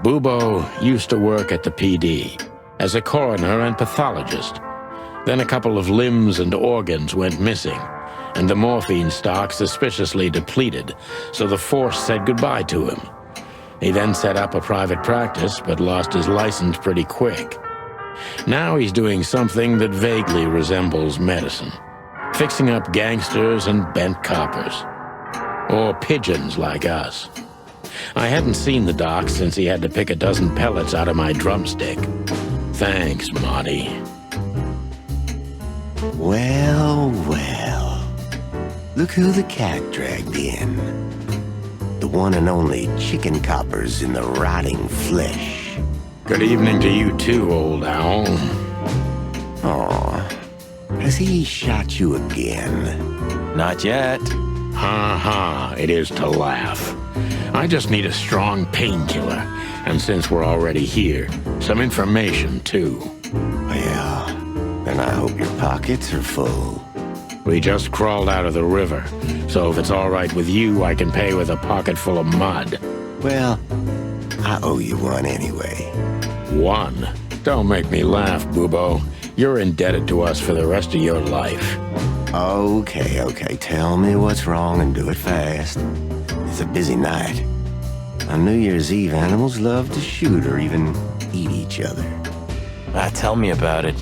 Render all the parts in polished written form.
Bubo used to work at the PD as a coroner and pathologist. Then a couple of limbs and organs went missing, and the morphine stock suspiciously depleted, so the force said goodbye to him. He then set up a private practice, but lost his license pretty quick. Now he's doing something that vaguely resembles medicine, fixing up gangsters and bent coppers. Or pigeons like us. I hadn't seen the doc since he had to pick a dozen pellets out of my drumstick. Thanks, Monty. Well, well. Look who the cat dragged in. The one and only chicken coppers in the rotting flesh. Good evening to you too, old owl. Aw, has he shot you again? Not yet. Ha ha, it is to laugh. I just need a strong painkiller, and since we're already here, some information too. Well, then I hope your pockets are full. We just crawled out of the river, so if it's all right with you, I can pay with a pocket full of mud. Well, I owe you one anyway. One? Don't make me laugh, Bubo. You're indebted to us for the rest of your life. Okay, tell me what's wrong and do it fast. It's a busy night. On New Year's Eve, animals love to shoot or even eat each other. Tell me about it.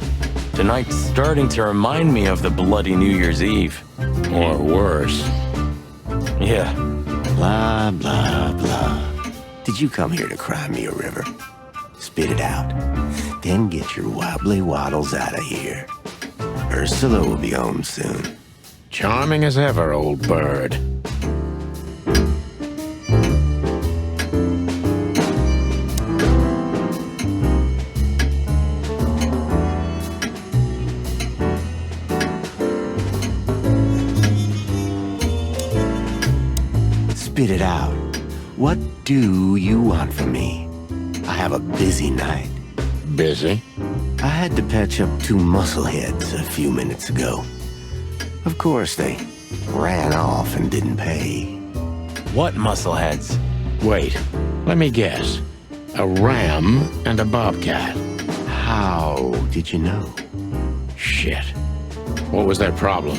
Tonight's starting to remind me of the bloody New Year's Eve. Or worse. Yeah. Blah, blah, blah. Did you come here to cry me a river? Spit it out. Then get your wobbly waddles out of here. Ursula will be home soon. Charming as ever, old bird. Spit it out. What do you want from me? I have a busy night. Busy? I had to patch up two muscleheads a few minutes ago. Of course, they ran off and didn't pay. What muscleheads? Wait, let me guess. A ram and a bobcat. How did you know? Shit. What was their problem?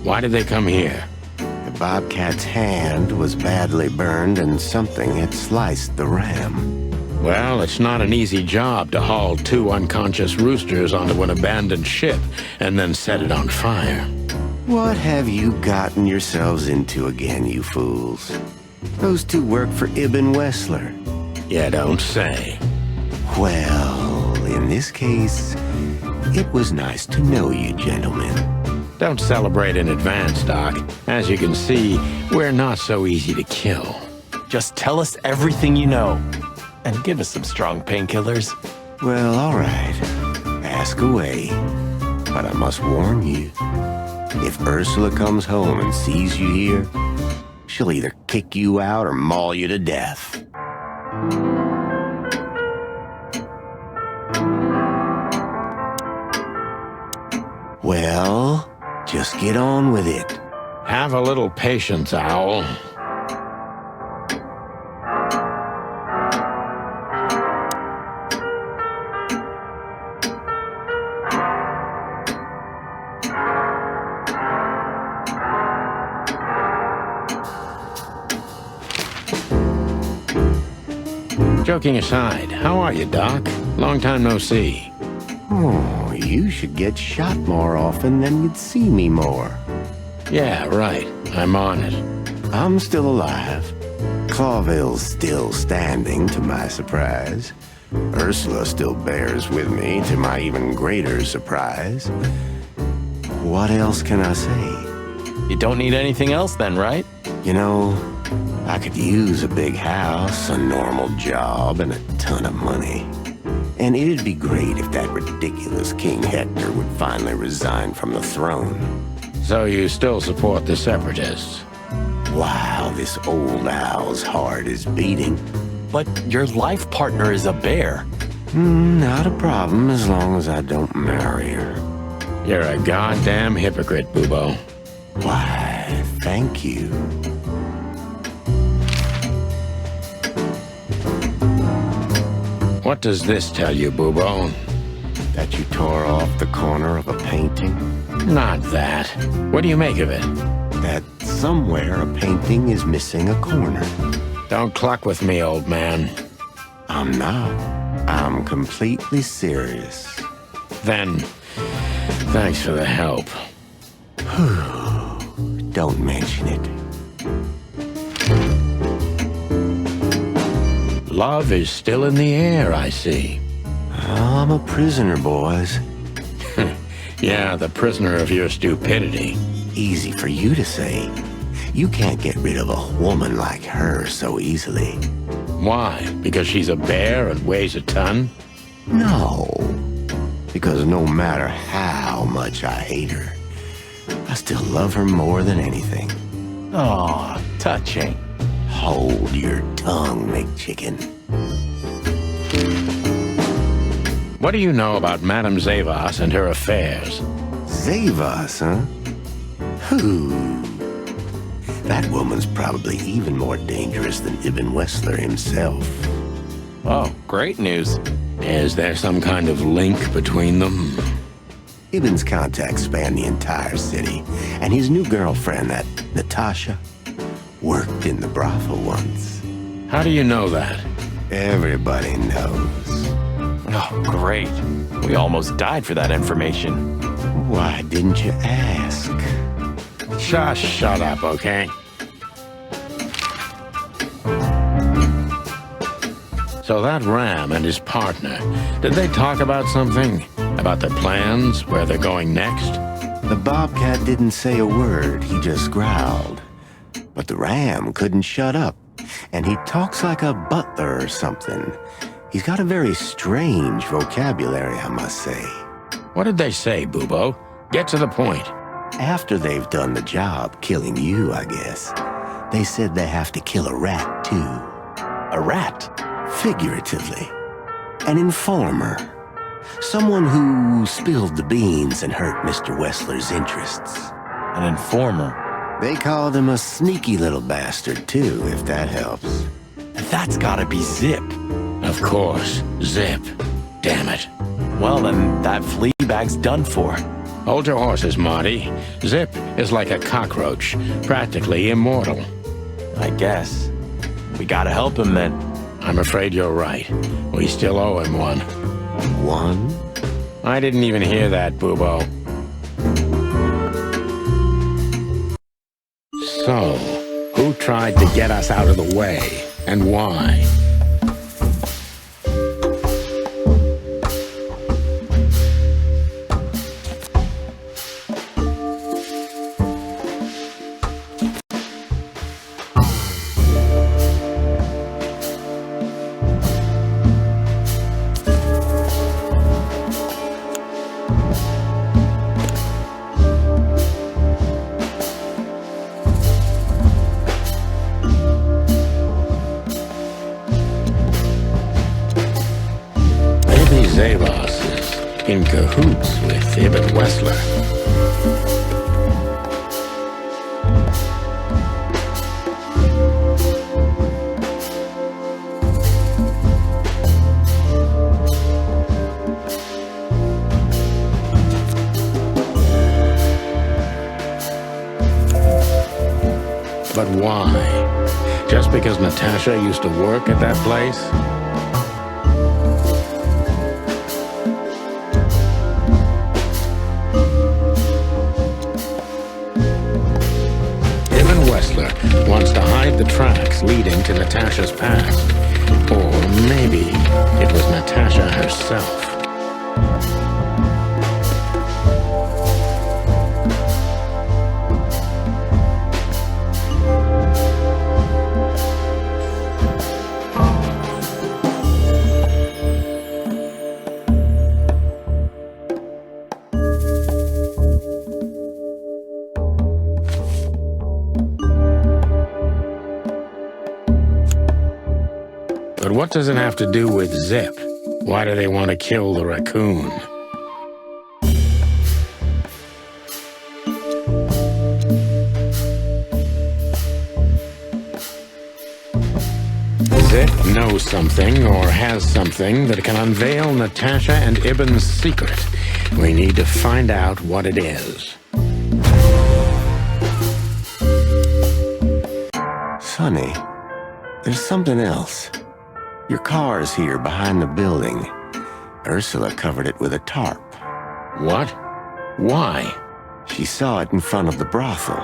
Why did they come here? The bobcat's hand was badly burned and something had sliced the ram. Well, it's not an easy job to haul two unconscious roosters onto an abandoned ship and then set it on fire. What have you gotten yourselves into again, you fools? Those two work for Ibn Wessler. You don't say. Well, in this case, it was nice to know you, gentlemen. Don't celebrate in advance, Doc. As you can see, we're not so easy to kill. Just tell us everything you know. And give us some strong painkillers. Well, all right. Ask away. But I must warn you, if Ursula comes home and sees you here, she'll either kick you out or maul you to death. Well, just get on with it. Have a little patience, Owl. Joking aside, how are you, Doc? Long time no see. Oh, you should get shot more often, then you'd see me more. Yeah, right. I'm on it. I'm still alive. Clawville's still standing, to my surprise. Ursula still bears with me, to my even greater surprise. What else can I say? You don't need anything else then, right? You know, I could use a big house, a normal job, and a ton of money. And it'd be great if that ridiculous King Hector would finally resign from the throne. So you still support the Separatists? Wow, this old owl's heart is beating. But your life partner is a bear. Not a problem as long as I don't marry her. You're a goddamn hypocrite, Bubo. Why, thank you. What does this tell you, Bubo? That you tore off the corner of a painting? Not that. What do you make of it? That somewhere a painting is missing a corner. Don't cluck with me, old man. I'm not. I'm completely serious. Then, thanks for the help. Don't mention it. Love is still in the air, I see. I'm a prisoner, boys. Yeah, the prisoner of your stupidity. Easy for you to say. You can't get rid of a woman like her so easily. Why? Because she's a bear and weighs a ton? No. Because no matter how much I hate her, I still love her more than anything. Aw, touching. Hold your tongue, McChicken. What do you know about Madame Zavas and her affairs? Zavas, huh? Who? That woman's probably even more dangerous than Ibn Wessler himself. Oh, great news. Is there some kind of link between them? Ibn's contacts span the entire city, and his new girlfriend, that Natasha, worked in the brothel once. How do you know that? Everybody knows. Oh, great. We almost died for that information. Why didn't you ask? Shush, shut up, okay? So that Ram and his partner, did they talk about something? About their plans, where they're going next? The Bobcat didn't say a word, he just growled. But the Ram couldn't shut up, and he talks like a butler or something. He's got a very strange vocabulary, I must say. What did they say, Bubo? Get to the point. After they've done the job, killing you, I guess, they said they have to kill a rat, too. A rat? Figuratively. An informer. Someone who spilled the beans and hurt Mr. Wessler's interests. An informer? They called him a sneaky little bastard, too, if that helps. That's gotta be Zip. Of course, Zip. Damn it. Well, then that flea bag's done for. Hold your horses, Marty. Zip is like a cockroach, practically immortal. I guess. We gotta help him then. I'm afraid you're right. We still owe him one. One? I didn't even hear that, Bubo. So, who tried to get us out of the way, and why? Zavas is in cahoots with Ibn Wessler. But why? Just because Natasha used to work at that place? Wants to hide the tracks leading to Natasha's past. Or maybe it was Natasha herself. But what does it have to do with Zip? Why do they want to kill the raccoon? Zip knows something or has something that can unveil Natasha and Ibben's secret. We need to find out what it is. Sonny, there's something else. Your car is here behind the building. Ursula covered it with a tarp. What? Why? She saw it in front of the brothel.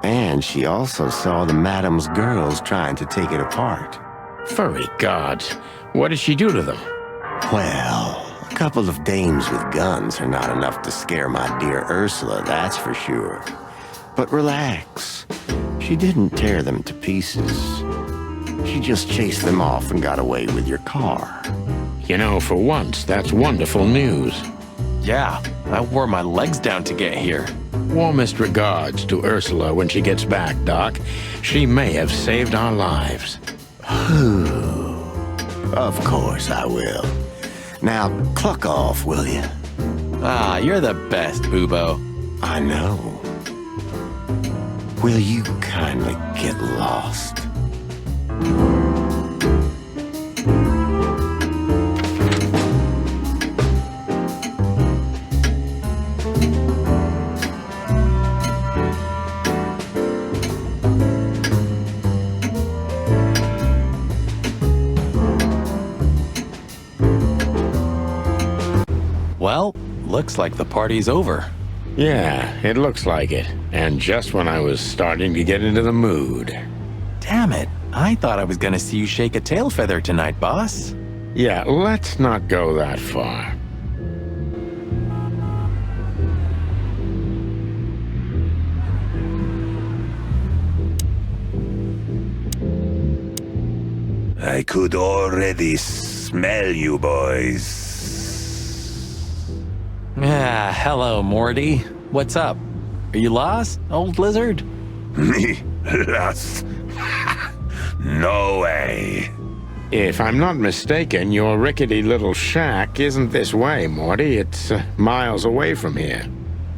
And she also saw the madam's girls trying to take it apart. Furry gods. What did she do to them? Well, a couple of dames with guns are not enough to scare my dear Ursula, that's for sure. But relax. She didn't tear them to pieces. She just chased them off and got away with your car. You know, for once, that's wonderful news. Yeah, I wore my legs down to get here. Warmest regards to Ursula when she gets back, Doc. She may have saved our lives. Of course I will. Now, cluck off, will you? Ah, you're the best, Boobo. I know. Will you kindly get lost? Well, looks like the party's over. Yeah, it looks like it. And just when I was starting to get into the mood. Damn it, I thought I was gonna see you shake a tail feather tonight, boss. Yeah, let's not go that far. I could already smell you boys. Ah, hello, Morty. What's up? Are you lost, old lizard? Me? Lost? No way. If I'm not mistaken, your rickety little shack isn't this way, Morty. It's miles away from here.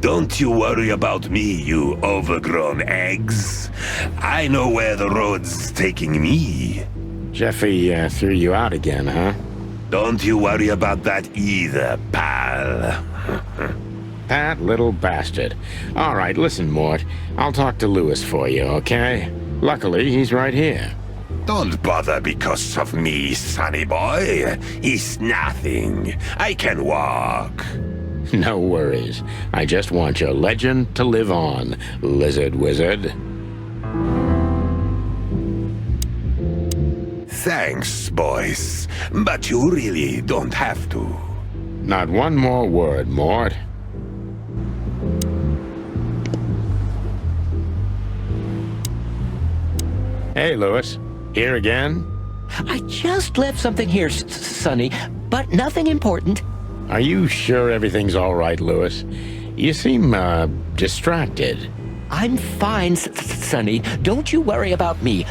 Don't you worry about me, you overgrown eggs. I know where the road's taking me. Jeffy threw you out again, huh? Don't you worry about that either, pal. That little bastard. All right, listen, Mort. I'll talk to Lewis for you, okay? Luckily, he's right here. Don't bother because of me, sonny boy. It's nothing. I can walk. No worries. I just want your legend to live on, lizard wizard. Thanks, boys. But you really don't have to. Not one more word, Mort. Hey, Lewis. Here again? I just left something here, Sonny, but nothing important. Are you sure everything's all right, Lewis? You seem, distracted. I'm fine, Sonny. Don't you worry about me.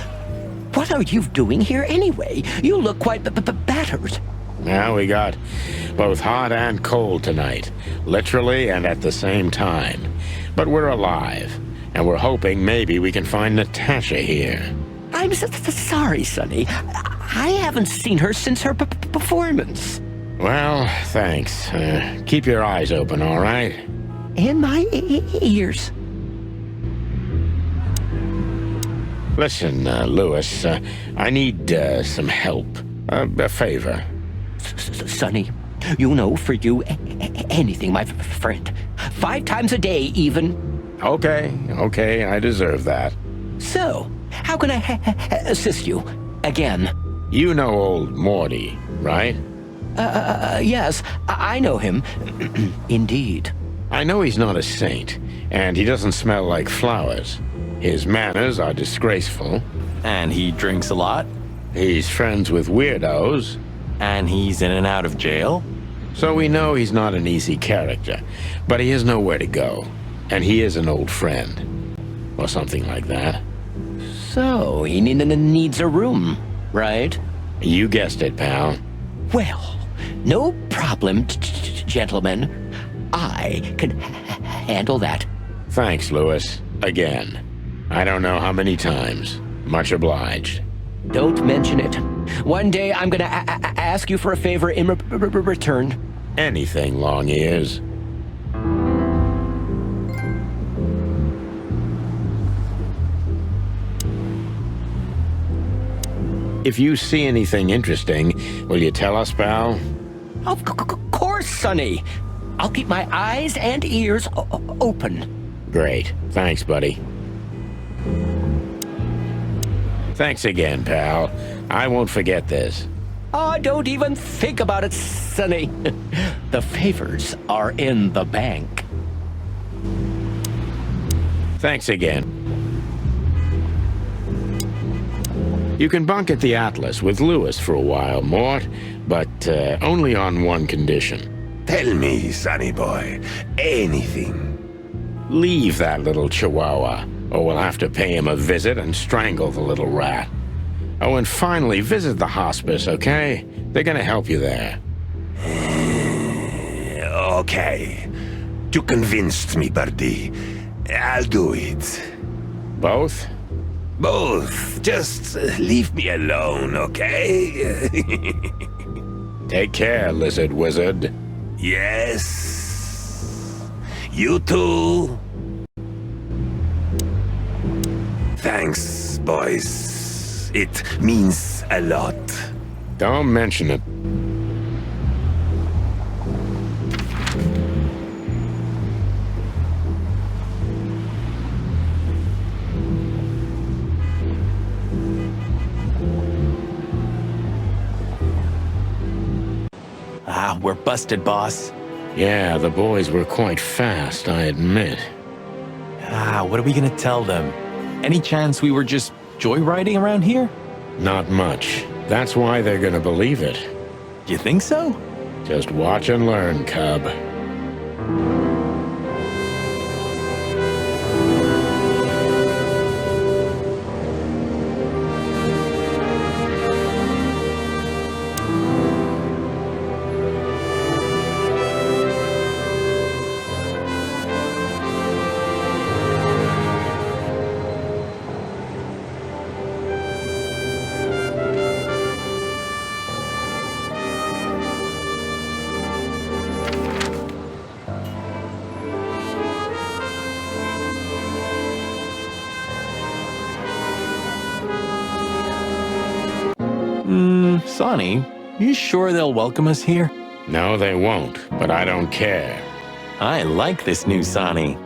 What are you doing here anyway? You look quite battered. Now we got both hot and cold tonight, literally and at the same time. But we're alive, and we're hoping maybe we can find Natasha here. I'm sorry, Sonny. I haven't seen her since her performance. Well, thanks. Keep your eyes open, all right? And my ears. Listen, Lewis, I need some help. A favor. Sonny, you know, for you, anything, my friend. 5 times a day, even. Okay, I deserve that. So, how can I assist you? Again. You know old Morty, right? Yes, I know him. Indeed. I know he's not a saint, and he doesn't smell like flowers. His manners are disgraceful. And he drinks a lot. He's friends with weirdos. And he's in and out of jail. So we know he's not an easy character, but he has nowhere to go. And he is an old friend. Or something like that. So, he needs a room, right? You guessed it, pal. Well, no problem, gentlemen. I can handle that. Thanks, Lewis. Again. I don't know how many times. Much obliged. Don't mention it. One day I'm gonna ask you for a favor in return. Anything, long ears. If you see anything interesting, will you tell us, pal? Of course, Sonny. I'll keep my eyes and ears open. Great. Thanks, buddy. Thanks again, pal. I won't forget this. Oh, don't even think about it, Sonny. The favors are in the bank. Thanks again. You can bunk at the Atlas with Lewis for a while, Mort, but only on one condition. Tell me, sonny boy, anything. Leave that little chihuahua, or we'll have to pay him a visit and strangle the little rat. Oh, and finally, visit the hospice, okay? They're gonna help you there. Okay. You convinced me, Birdie. I'll do it. Both? Both. Just leave me alone, okay? Take care, lizard wizard. Yes. You too. Thanks, boys. It means a lot. Don't mention it. Ah, we're busted, boss. Yeah, the boys were quite fast, I admit. Ah, what are we gonna tell them? Any chance we were just joyriding around here? Not much. That's why they're gonna believe it. You think so? Just watch and learn, cub. Sonny, you sure they'll welcome us here? No, they won't, but I don't care. I like this new Sonny.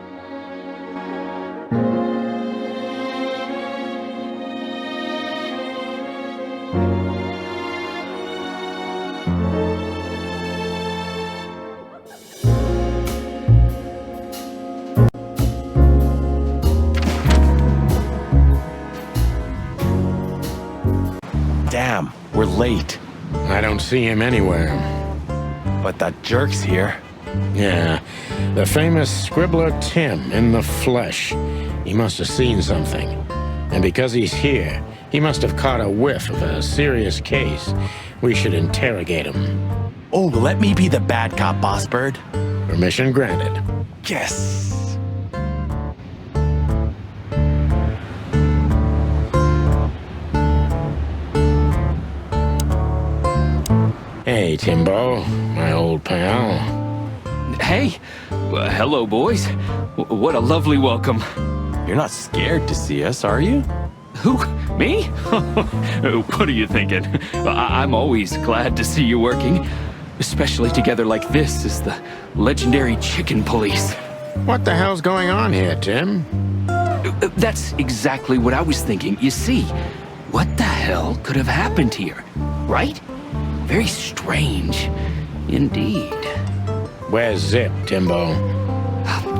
Damn, we're late. I don't see him anywhere. But that jerk's here. Yeah, the famous scribbler Tim in the flesh. He must have seen something. And because he's here, he must have caught a whiff of a serious case. We should interrogate him. Oh, let me be the bad cop, Boss Bird. Permission granted. Yes. Hey, Timbo, my old pal. Hey, hello, boys. What a lovely welcome. You're not scared to see us, are you? Who? Me? What are you thinking? I'm always glad to see you working, especially together like this as the legendary chicken police. What the hell's going on here, Tim? That's exactly what I was thinking. You see, what the hell could have happened here, right? Very strange, indeed. Where's Zip, Timbo?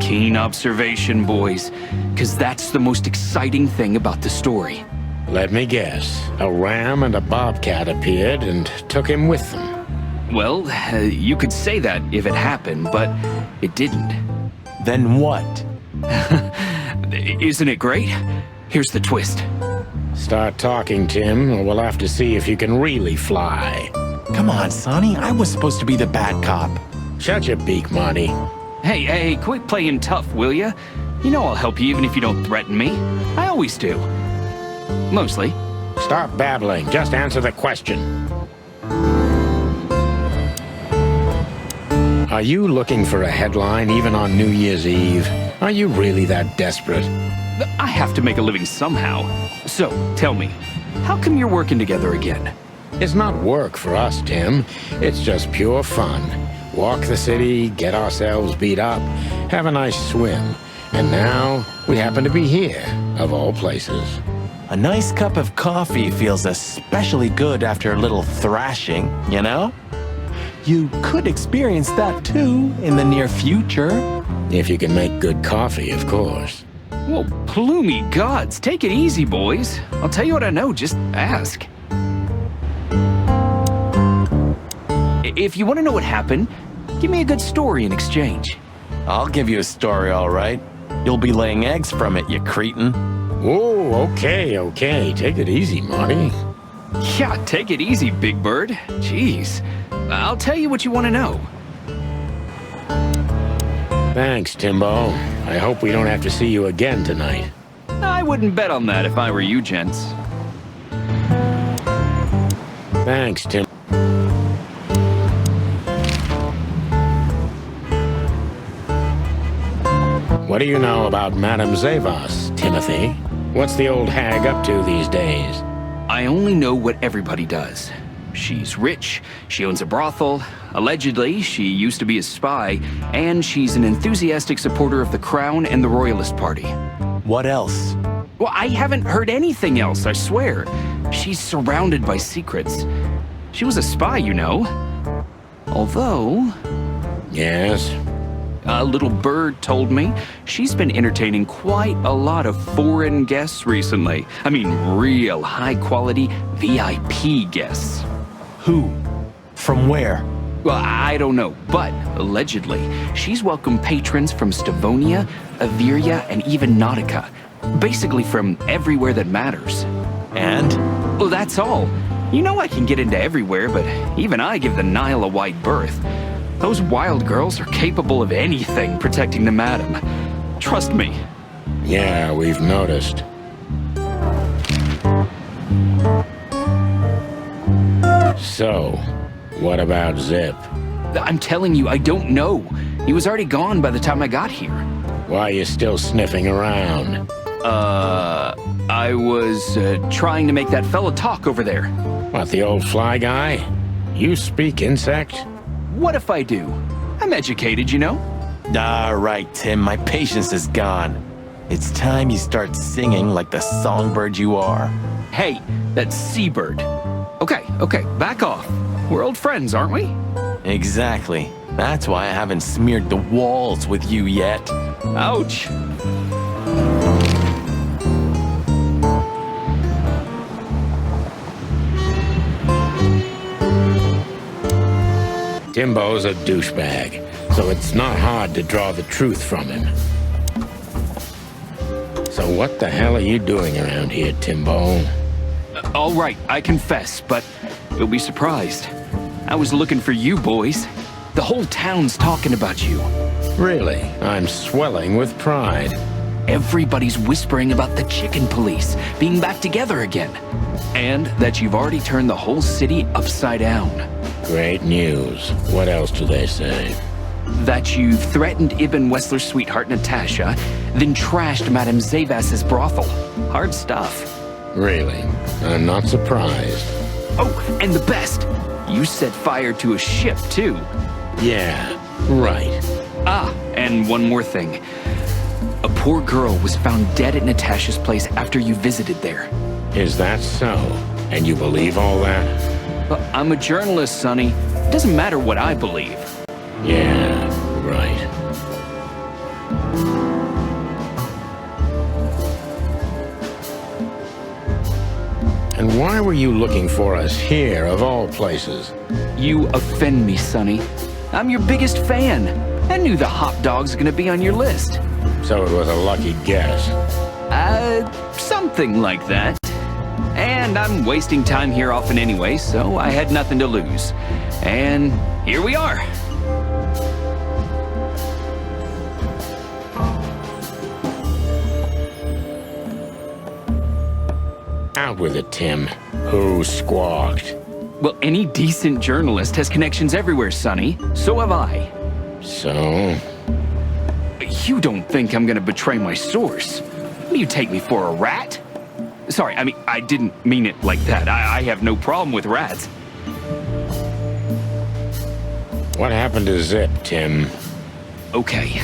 Keen observation, boys, because that's the most exciting thing about the story. Let me guess. A ram and a bobcat appeared and took him with them. Well, you could say that if it happened, but it didn't. Then what? Isn't it great? Here's the twist. Start talking, Tim, or we'll have to see if you can really fly. Come on, Sonny. I was supposed to be the bad cop. Shut your beak, Monty. Hey, quit playing tough, will ya? You know I'll help you even if you don't threaten me. I always do. Mostly. Stop babbling. Just answer the question. Are you looking for a headline even on New Year's Eve? Are you really that desperate? I have to make a living somehow. So, tell me, how come you're working together again? It's not work for us, Tim. It's just pure fun. Walk the city, get ourselves beat up, have a nice swim. And now, we happen to be here, of all places. A nice cup of coffee feels especially good after a little thrashing, you know? You could experience that too in the near future. If you can make good coffee, of course. Well, plumey gods, take it easy, boys. I'll tell you what I know, just ask. If you want to know what happened, give me a good story in exchange. I'll give you a story, all right. You'll be laying eggs from it, you cretin. Oh, okay. Take it easy, Marty. Yeah, take it easy, Big Bird. Jeez. I'll tell you what you want to know. Thanks, Timbo. I hope we don't have to see you again tonight. I wouldn't bet on that if I were you, gents. Thanks, Tim. What do you know about Madame Zavas, Timothy? What's the old hag up to these days? I only know what everybody does. She's rich, she owns a brothel, allegedly she used to be a spy, and she's an enthusiastic supporter of the Crown and the Royalist Party. What else? Well, I haven't heard anything else, I swear. She's surrounded by secrets. She was a spy, you know. Although... Yes? A little bird told me she's been entertaining quite a lot of foreign guests recently. I mean, real high-quality VIP guests. Who? From where? Well, I don't know, but allegedly, she's welcomed patrons from Stavonia, Averia, and even Nautica. Basically from everywhere that matters. And? Well, that's all. You know I can get into everywhere, but even I give the Nile a wide berth. Those wild girls are capable of anything protecting the madam. Trust me. Yeah, we've noticed. So, what about Zip? I'm telling you, I don't know. He was already gone by the time I got here. Why are you still sniffing around? I was trying to make that fella talk over there. What, the old fly guy? You speak insect? What if I do? I'm educated, you know? All right, Tim, my patience is gone. It's time you start singing like the songbird you are. Hey, that's seabird. Okay, back off. We're old friends, aren't we? Exactly. That's why I haven't smeared the walls with you yet. Ouch. Timbo's a douchebag, so it's not hard to draw the truth from him. So what the hell are you doing around here, Timbo? All right, I confess, but you'll be surprised. I was looking for you boys. The whole town's talking about you. Really? I'm swelling with pride. Everybody's whispering about the chicken police being back together again. And that you've already turned the whole city upside down. Great news. What else do they say? That you've threatened Ibn Wessler's sweetheart Natasha, then trashed Madame Zavas's brothel. Hard stuff. Really? I'm not surprised. Oh, and the best! You set fire to a ship, too. Yeah, right. Ah, and one more thing. A poor girl was found dead at Natasha's place after you visited there. Is that so? And you believe all that? I'm a journalist, Sonny. Doesn't matter what I believe. Yeah, right. And why were you looking for us here, of all places? You offend me, Sonny. I'm your biggest fan. I knew the hot dog's gonna be on your list. So it was a lucky guess. Something like that. And I'm wasting time here often anyway, so I had nothing to lose. And here we are. Out with it, Tim. Who squawked? Well, any decent journalist has connections everywhere, Sonny. So have I. So? You don't think I'm gonna betray my source? Do you take me for a rat? Sorry, I mean, I didn't mean it like that. I have no problem with rats. What happened to Zip, Tim? Okay.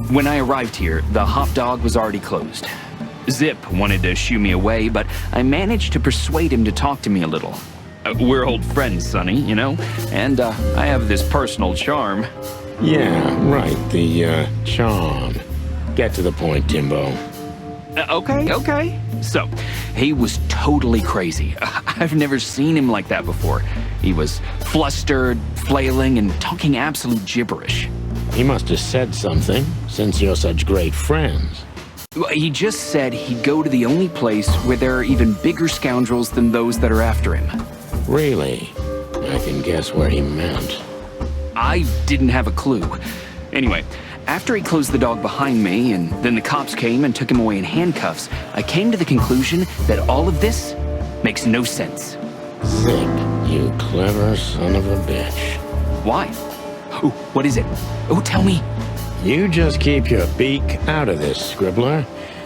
When I arrived here, the hot dog was already closed. Zip wanted to shoo me away, but I managed to persuade him to talk to me a little. We're old friends, Sonny, you know? And I have this personal charm. Yeah, right, the charm. Get to the point, Timbo. Okay. So, he was totally crazy. I've never seen him like that before. He was flustered, flailing, and talking absolute gibberish. He must have said something, since you're such great friends. He just said he'd go to the only place where there are even bigger scoundrels than those that are after him. Really? I can guess where he meant. I didn't have a clue. Anyway, after he closed the dog behind me, and then the cops came and took him away in handcuffs, I came to the conclusion that all of this makes no sense. Zip, you clever son of a bitch. Why? Oh, what is it? Oh, tell me. You just keep your beak out of this, Scribbler.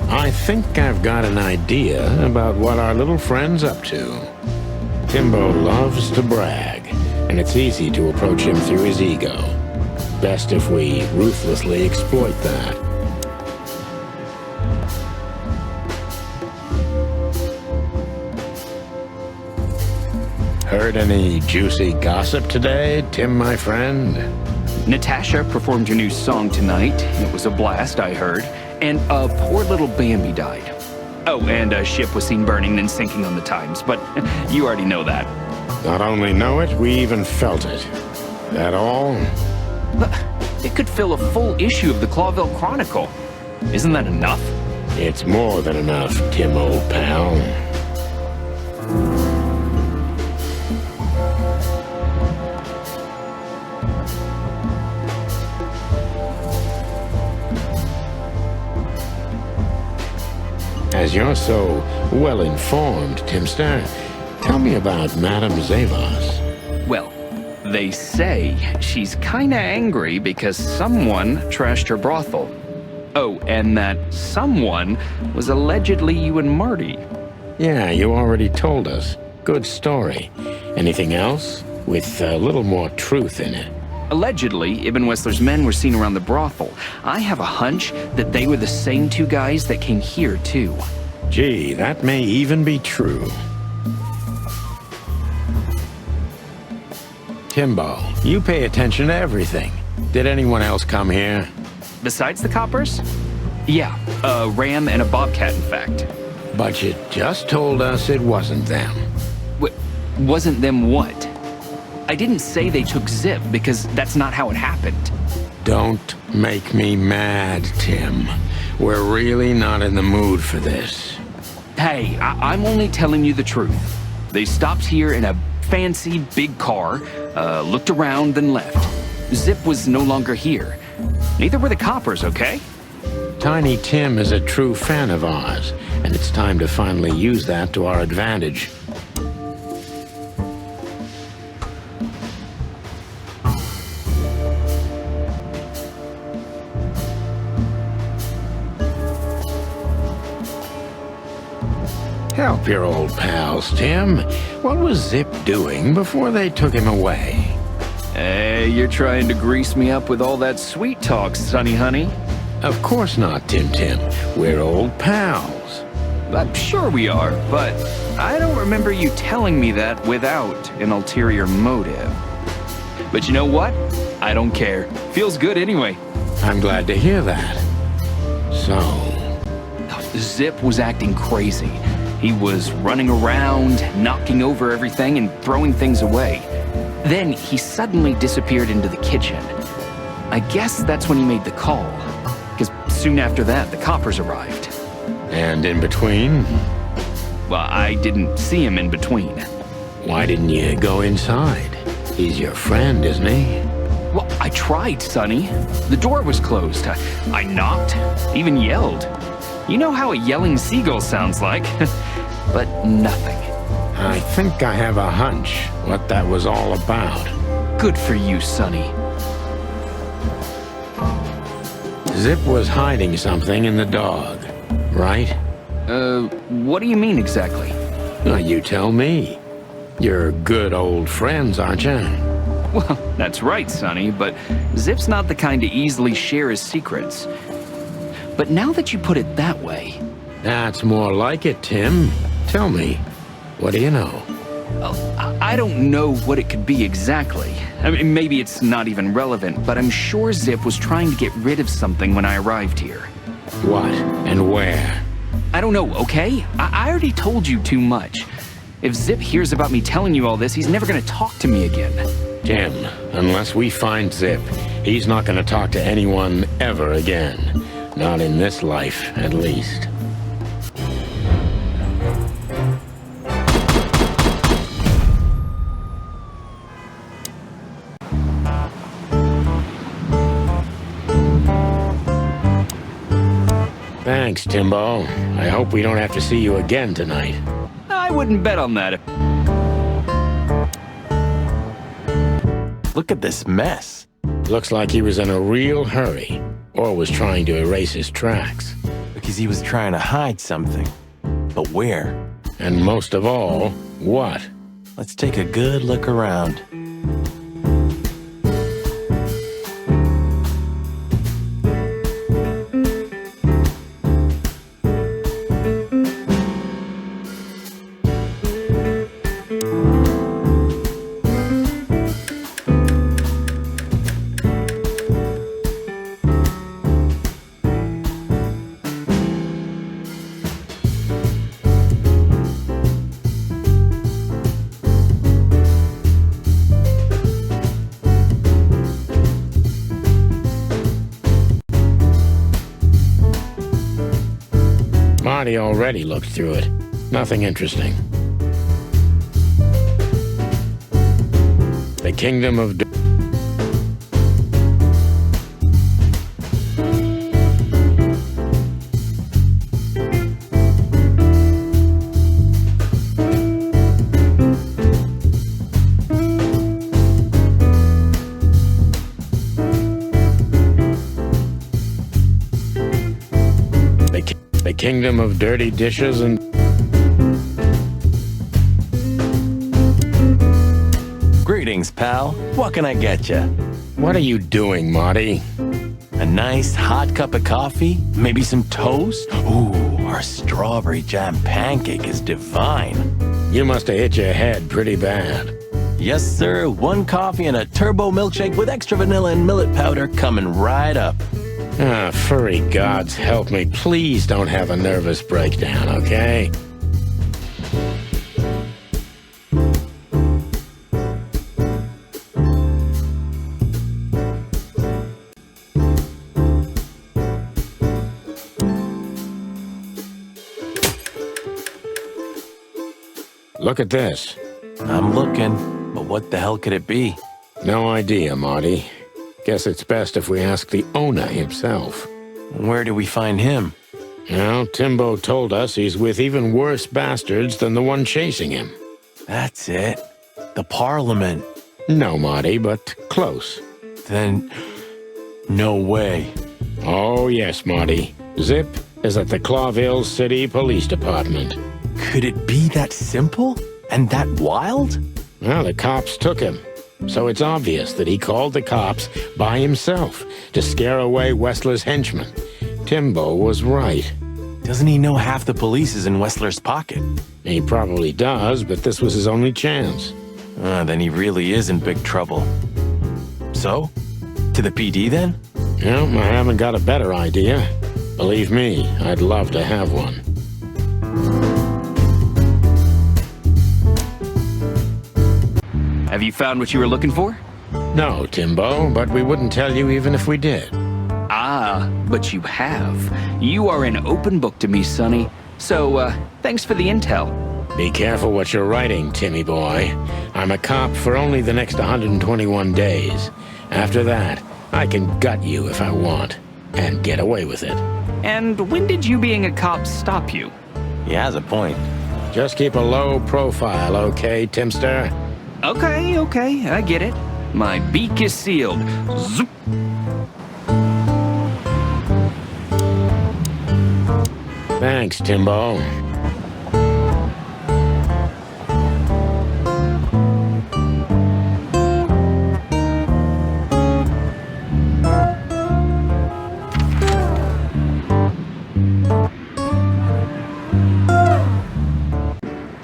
I think I've got an idea about what our little friend's up to. Timbo loves to brag, and it's easy to approach him through his ego. Best if we ruthlessly exploit that. Heard any juicy gossip today, Tim, my friend? Natasha performed her new song tonight. It was a blast, I heard. And poor little Bambi died. Oh, and a ship was seen burning then sinking on the Times, but you already know that. Not only know it, we even felt it. That all? But it could fill a full issue of the Clawville Chronicle. Isn't that enough? It's more than enough, Tim, old pal. As you're so well-informed, Timster, tell me about Madame Zavos. Well, they say she's kinda angry because someone trashed her brothel. Oh, and that someone was allegedly you and Marty. Yeah, you already told us. Good story. Anything else? With a little more truth in it. Allegedly, Ibn Wessler's men were seen around the brothel. I have a hunch that they were the same two guys that came here, too. Gee, that may even be true. Timbo, you pay attention to everything. Did anyone else come here? Besides the coppers? Yeah, a ram and a bobcat, in fact. But you just told us it wasn't them. Wasn't them what? I didn't say they took Zip, because that's not how it happened. Don't make me mad, Tim. We're really not in the mood for this. Hey, I'm only telling you the truth. They stopped here in a fancy big car, looked around, then left. Zip was no longer here. Neither were the coppers, okay? Tiny Tim is a true fan of ours, and it's time to finally use that to our advantage. Help your old pals, Tim. What was Zip doing before they took him away? Hey, you're trying to grease me up with all that sweet talk, Sonny honey. Of course not, Tim. We're old pals. I'm sure we are, but I don't remember you telling me that without an ulterior motive. But you know what? I don't care. Feels good anyway. I'm glad to hear that. So... Zip was acting crazy. He was running around, knocking over everything and throwing things away. Then he suddenly disappeared into the kitchen. I guess that's when he made the call, because soon after that, the coppers arrived. And in between? Well, I didn't see him in between. Why didn't you go inside? He's your friend, isn't he? Well, I tried, Sonny. The door was closed. I knocked, even yelled. You know how a yelling seagull sounds like. but nothing. I think I have a hunch what that was all about. Good for you, Sonny. Zip was hiding something in the dog, right? What do you mean exactly? Now you tell me. You're good old friends, aren't you? Well, that's right, Sonny, but Zip's not the kind to easily share his secrets. But now that you put it that way... That's more like it, Tim. Tell me, what do you know? I don't know what it could be exactly. I mean, maybe it's not even relevant, but I'm sure Zip was trying to get rid of something when I arrived here. What and where? I don't know, okay? I already told you too much. If Zip hears about me telling you all this, he's never gonna talk to me again. Tim, unless we find Zip, he's not gonna talk to anyone ever again. Not in this life, at least. Thanks, Timbo. I hope we don't have to see you again tonight. I wouldn't bet on that. Look at this mess. Looks like he was in a real hurry, or was trying to erase his tracks. Because he was trying to hide something. But where? And most of all, what? Let's take a good look around. Marty already looked through it. Nothing interesting. The Kingdom of... The Kingdom of Dirty Dishes and... Greetings, pal. What can I get you? What are you doing, Marty? A nice hot cup of coffee? Maybe some toast? Ooh, our strawberry jam pancake is divine. You must have hit your head pretty bad. Yes, sir. One coffee and a turbo milkshake with extra vanilla and millet powder coming right up. Ah, furry gods help me. Please don't have a nervous breakdown, okay? Look at this. I'm looking, but what the hell could it be? No idea, Marty. Guess it's best if we ask the owner himself. Where do we find him? Well, Timbo told us he's with even worse bastards than the one chasing him. That's it. The Parliament. No, Marty, but close. Then, no way. Oh, yes, Marty. Zip is at the Clawville City Police Department. Could it be that simple? And that wild? Well, the cops took him. So it's obvious that he called the cops by himself to scare away Wessler's henchmen. Timbo was right. Doesn't he know half the police is in Wessler's pocket? He probably does, but this was his only chance. Then he really is in big trouble. So? To the PD then? Well, I haven't got a better idea. Believe me, I'd love to have one. Have you found what you were looking for? No, Timbo, but we wouldn't tell you even if we did. Ah, but you have. You are an open book to me, Sonny. So, thanks for the intel. Be careful what you're writing, Timmy boy. I'm a cop for only the next 121 days. After that, I can gut you if I want, and get away with it. And when did you being a cop stop you? He has a point. Just keep a low profile, okay, Timster? Okay, I get it. My beak is sealed. Zoop. Thanks, Timbo.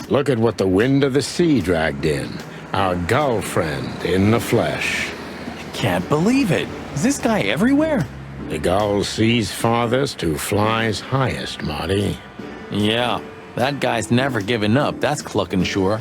Look at what the wind of the sea dragged in. Our gull friend in the flesh. Can't believe it. Is this guy everywhere? The gull sees farthest who flies highest, Marty. Yeah, that guy's never given up, that's clucking sure.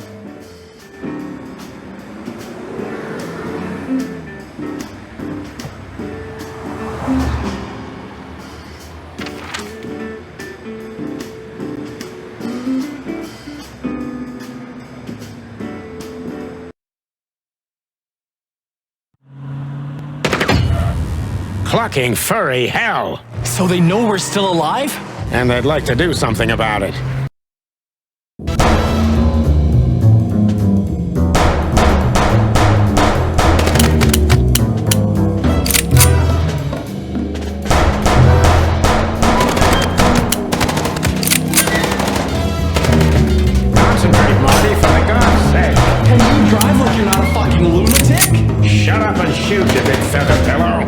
Clucking furry hell! So they know we're still alive? And they'd like to do something about it. Concentrate, Marty, for the God's sake. Can you drive like you're not a fucking lunatic? Shut up and shoot, you big feather pillow.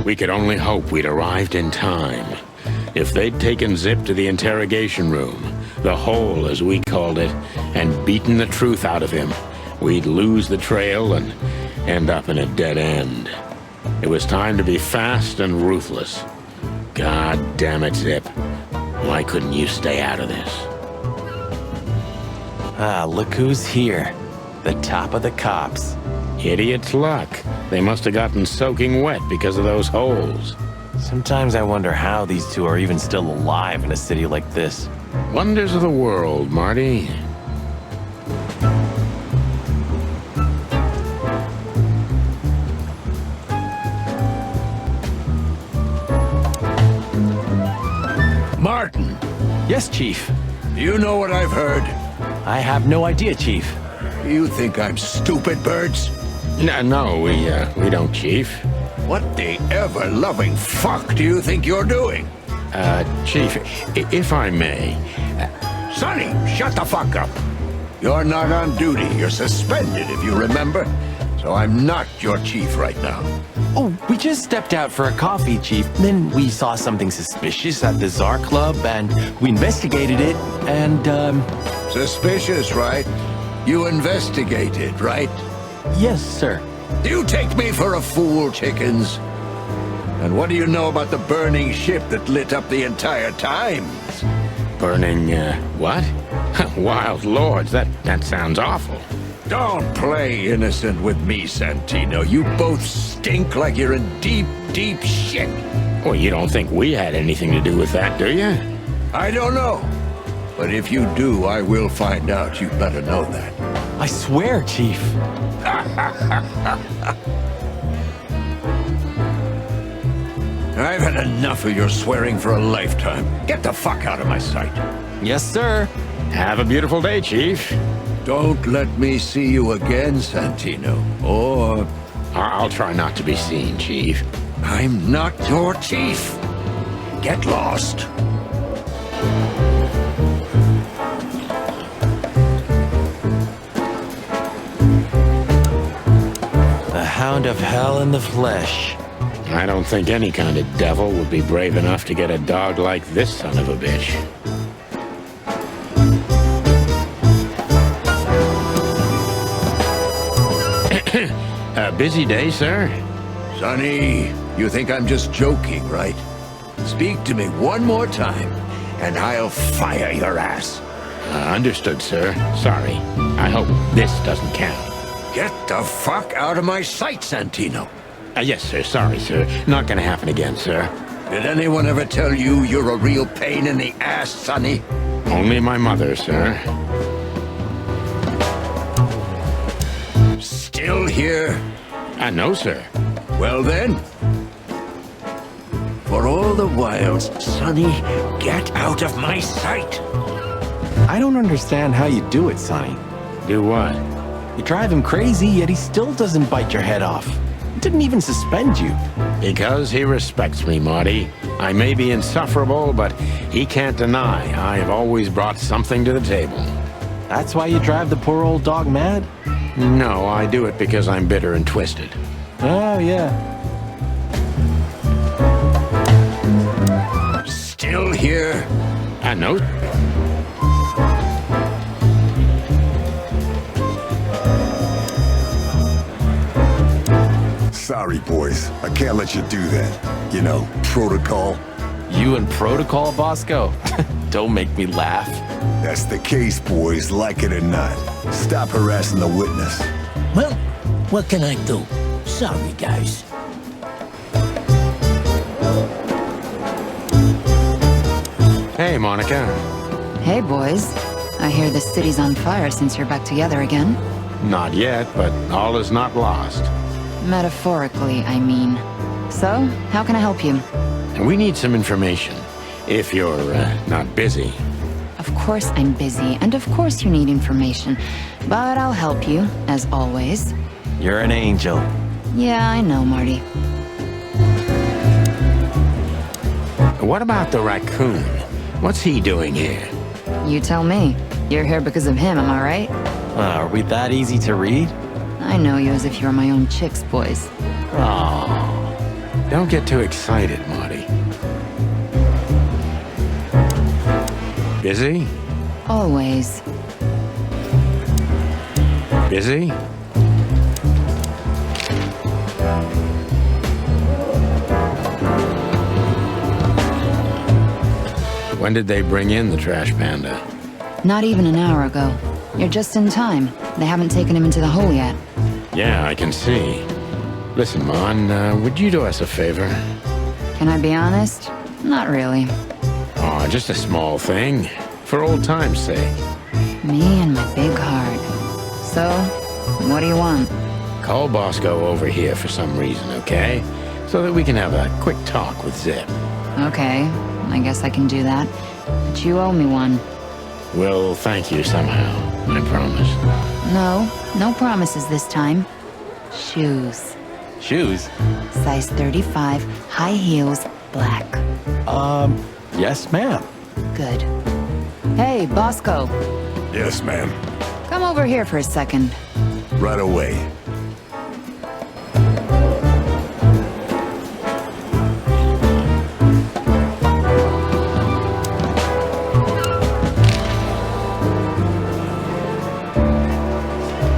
We could only hope we'd arrived in time. If they'd taken Zip to the interrogation room, the hole as we called it, and beaten the truth out of him, we'd lose the trail and end up in a dead end. It was time to be fast and ruthless. God damn it, Zip. Why couldn't you stay out of this? Ah, look who's here. The top of the cops. Idiot's luck. They must have gotten soaking wet because of those holes. Sometimes I wonder how these two are even still alive in a city like this. Wonders of the world, Marty. Martin, Yes, Chief. do you know what I've heard? I have no idea, Chief. You think I'm stupid, Birds? No, we don't, Chief. What the ever-loving fuck do you think you're doing? Chief, if I may. Sonny, shut the fuck up. You're not on duty. You're suspended, if you remember. So I'm not your chief right now. Oh, we just stepped out for a coffee, Chief. Then we saw something suspicious at the Czar Club, and we investigated it, and, Suspicious, right? You investigated, right? yes, sir. Do you take me for a fool, chickens? And what do you know about the burning ship that lit up the entire Times? Burning, what? Wild lords, that sounds awful. Don't play innocent with me, Santino. You both stink like you're in deep, deep shit. Well, you don't think we had anything to do with that, do you? I don't know. But if you do, I will find out. You better know that. I swear, Chief. I've had enough of your swearing for a lifetime. Get the fuck out of my sight. Yes, sir. Have a beautiful day, Chief. Don't let me see you again, Santino. Or I'll try not to be seen, Chief. I'm not your chief. Get lost. The Hound of Hell in the flesh. I don't think any kind of devil would be brave enough to get a dog like this son of a bitch. A busy day, sir? Sonny, you think I'm just joking, right? Speak to me one more time, and I'll fire your ass. Understood, sir. Sorry. I hope this doesn't count. Get the fuck out of my sight, Santino. Yes, sir. Sorry, sir. Not gonna happen again, sir. Did anyone ever tell you you're a real pain in the ass, Sonny? Only my mother, sir. Still here? No, sir. Well then, for all the wilds, Sonny, get out of my sight. I don't understand how you do it, Sonny. Do what? You drive him crazy, yet he still doesn't bite your head off. He didn't even suspend you. Because he respects me, Marty. I may be insufferable, but he can't deny I've always brought something to the table. That's why you drive the poor old dog mad? No, I do it because I'm bitter and twisted. Oh, yeah. Still here? No. Sorry, boys. I can't let you do that. You know, protocol. You and protocol, Bosco? Don't make me laugh. That's the case, boys, like it or not. Stop harassing the witness. Well, what can I do? Sorry, guys. Hey, Monica. Hey, boys. I hear the city's on fire since you're back together again. Not yet, but all is not lost. Metaphorically, I mean. So, how can I help you? We need some information, if you're not busy. Of course I'm busy, and of course you need information. But I'll help you, as always. You're an angel. Yeah, I know, Marty. What about the raccoon? What's he doing here? You tell me. You're here because of him, am I right? Are we that easy to read? I know you as if you were my own chicks, boys. Oh, don't get too excited, Marty. Busy? Always. Busy? When did they bring in the trash panda? Not even an hour ago. You're just in time. They haven't taken him into the hole yet. Yeah, I can see. Listen, Mon, would you do us a favor? Can I be honest? Not really. Oh, just a small thing. For old time's sake. Me and my big heart. So, what do you want? Call Bosco over here for some reason, okay? So that we can have a quick talk with Zip. Okay, I guess I can do that. But you owe me one. We'll thank you somehow, I promise. No promises this time. Shoes. Shoes? Size 35, high heels, black. Yes, ma'am. Good. Hey, Bosco. Yes, ma'am. Come over here for a second. Right away.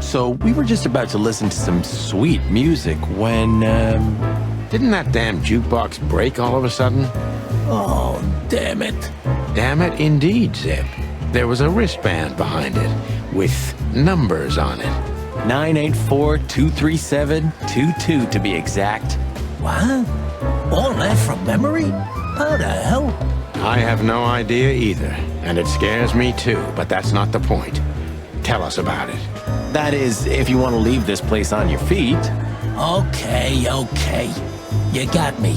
So we were just about to listen to some sweet music when, Didn't that damn jukebox break all of a sudden? Oh, damn it. Damn it, indeed, Zip. There was a wristband behind it, with numbers on it. 984-237-22 to be exact. What? All that from memory? How the hell? I have no idea either, and it scares me too, but that's not the point. Tell us about it. That is, if you want to leave this place on your feet. Okay. You got me.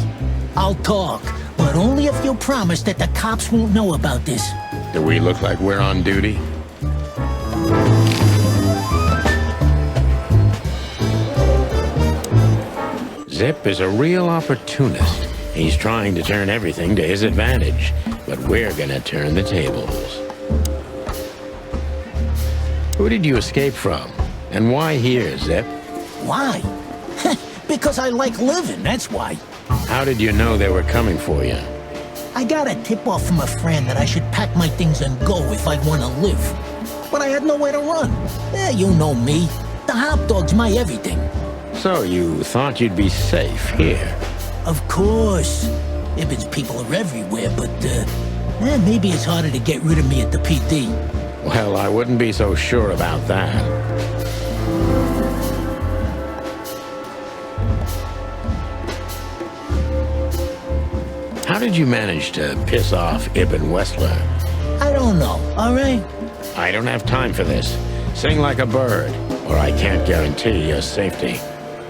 I'll talk, but only if you promise that the cops won't know about this. Do we look like we're on duty? Zip is a real opportunist. He's trying to turn everything to his advantage, but we're gonna turn the tables. Who did you escape from? And why here, Zip? Why? Because I like living, that's why. How did you know they were coming for you? I got a tip-off from a friend that I should pack my things and go if I want to live. But I had nowhere to run. You know me. The hot dog's my everything. So you thought you'd be safe here? Of course. Ibben's people are everywhere, but, maybe it's harder to get rid of me at the PD. Well, I wouldn't be so sure about that. How did you manage to piss off Ibben Wessler? I don't know, all right? I don't have time for this. Sing like a bird, or I can't guarantee your safety.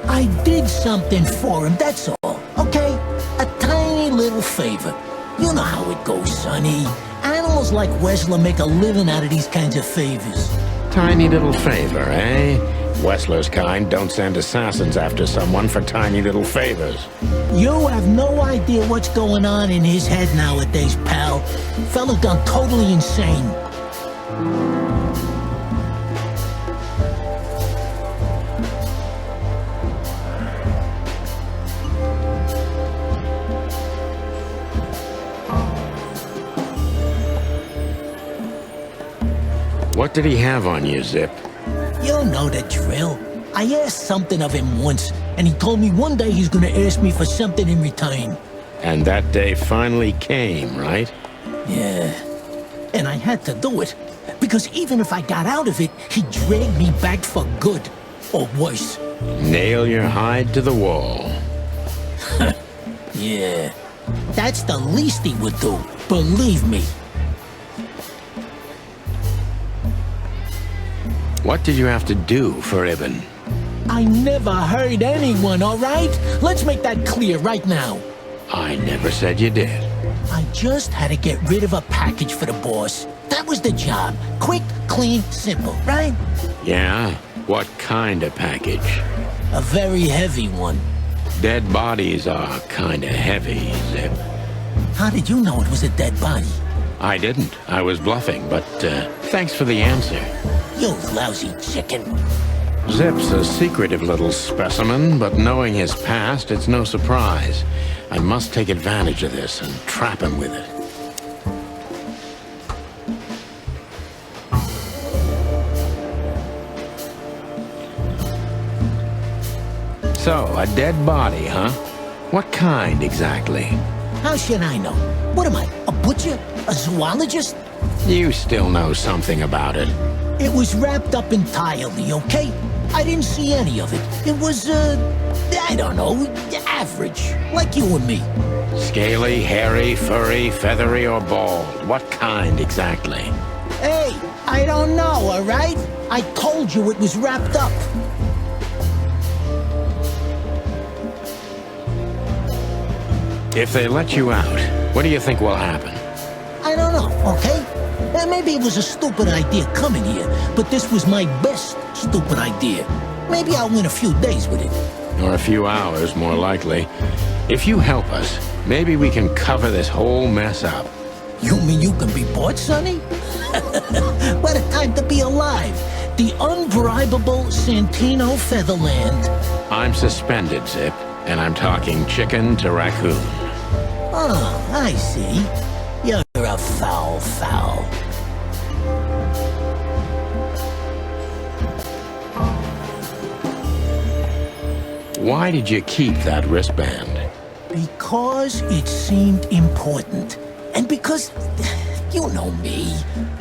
I did something for him, that's all, okay? A tiny little favor. You know how it goes, Sonny. Animals like Wessler make a living out of these kinds of favors. Tiny little favor, eh? Wessler's kind don't send assassins after someone for tiny little favors. You have no idea what's going on in his head nowadays, pal. Fella gone totally insane. What did he have on you, Zip? You know the drill. I asked something of him once, and he told me one day he's gonna ask me for something in return. And that day finally came, right? Yeah. And I had to do it. Because even if I got out of it, he'd drag me back for good. Or worse. Nail your hide to the wall. Yeah. That's the least he would do. Believe me. What did you have to do for Ibben? I never hurt anyone, all right? Let's make that clear right now. I never said you did. I just had to get rid of a package for the boss. That was the job. Quick, clean, simple, right? Yeah? What kind of package? A very heavy one. Dead bodies are kinda heavy, Zip. How did you know it was a dead body? I didn't. I was bluffing, but thanks for the answer. You lousy chicken. Zip's a secretive little specimen, but knowing his past, it's no surprise. I must take advantage of this and trap him with it. So, a dead body, huh? What kind exactly? How should I know? What am I, a butcher? A zoologist? You still know something about it. It was wrapped up entirely, okay? I didn't see any of it. It was, I don't know, average. Like you and me. Scaly, hairy, furry, feathery, or bald? What kind exactly? Hey, I don't know, all right? I told you it was wrapped up. If they let you out, what do you think will happen? I don't know, okay? Maybe it was a stupid idea coming here, but this was my best stupid idea. Maybe I'll win a few days with it. Or a few hours, more likely. If you help us, maybe we can cover this whole mess up. You mean you can be bought, Sonny? What a time to be alive. The unbribable Santino Featherland. I'm suspended, Zip, and I'm talking chicken to raccoon. Oh, I see. You're a foul. Why did you keep that wristband? Because it seemed important. And because, you know me,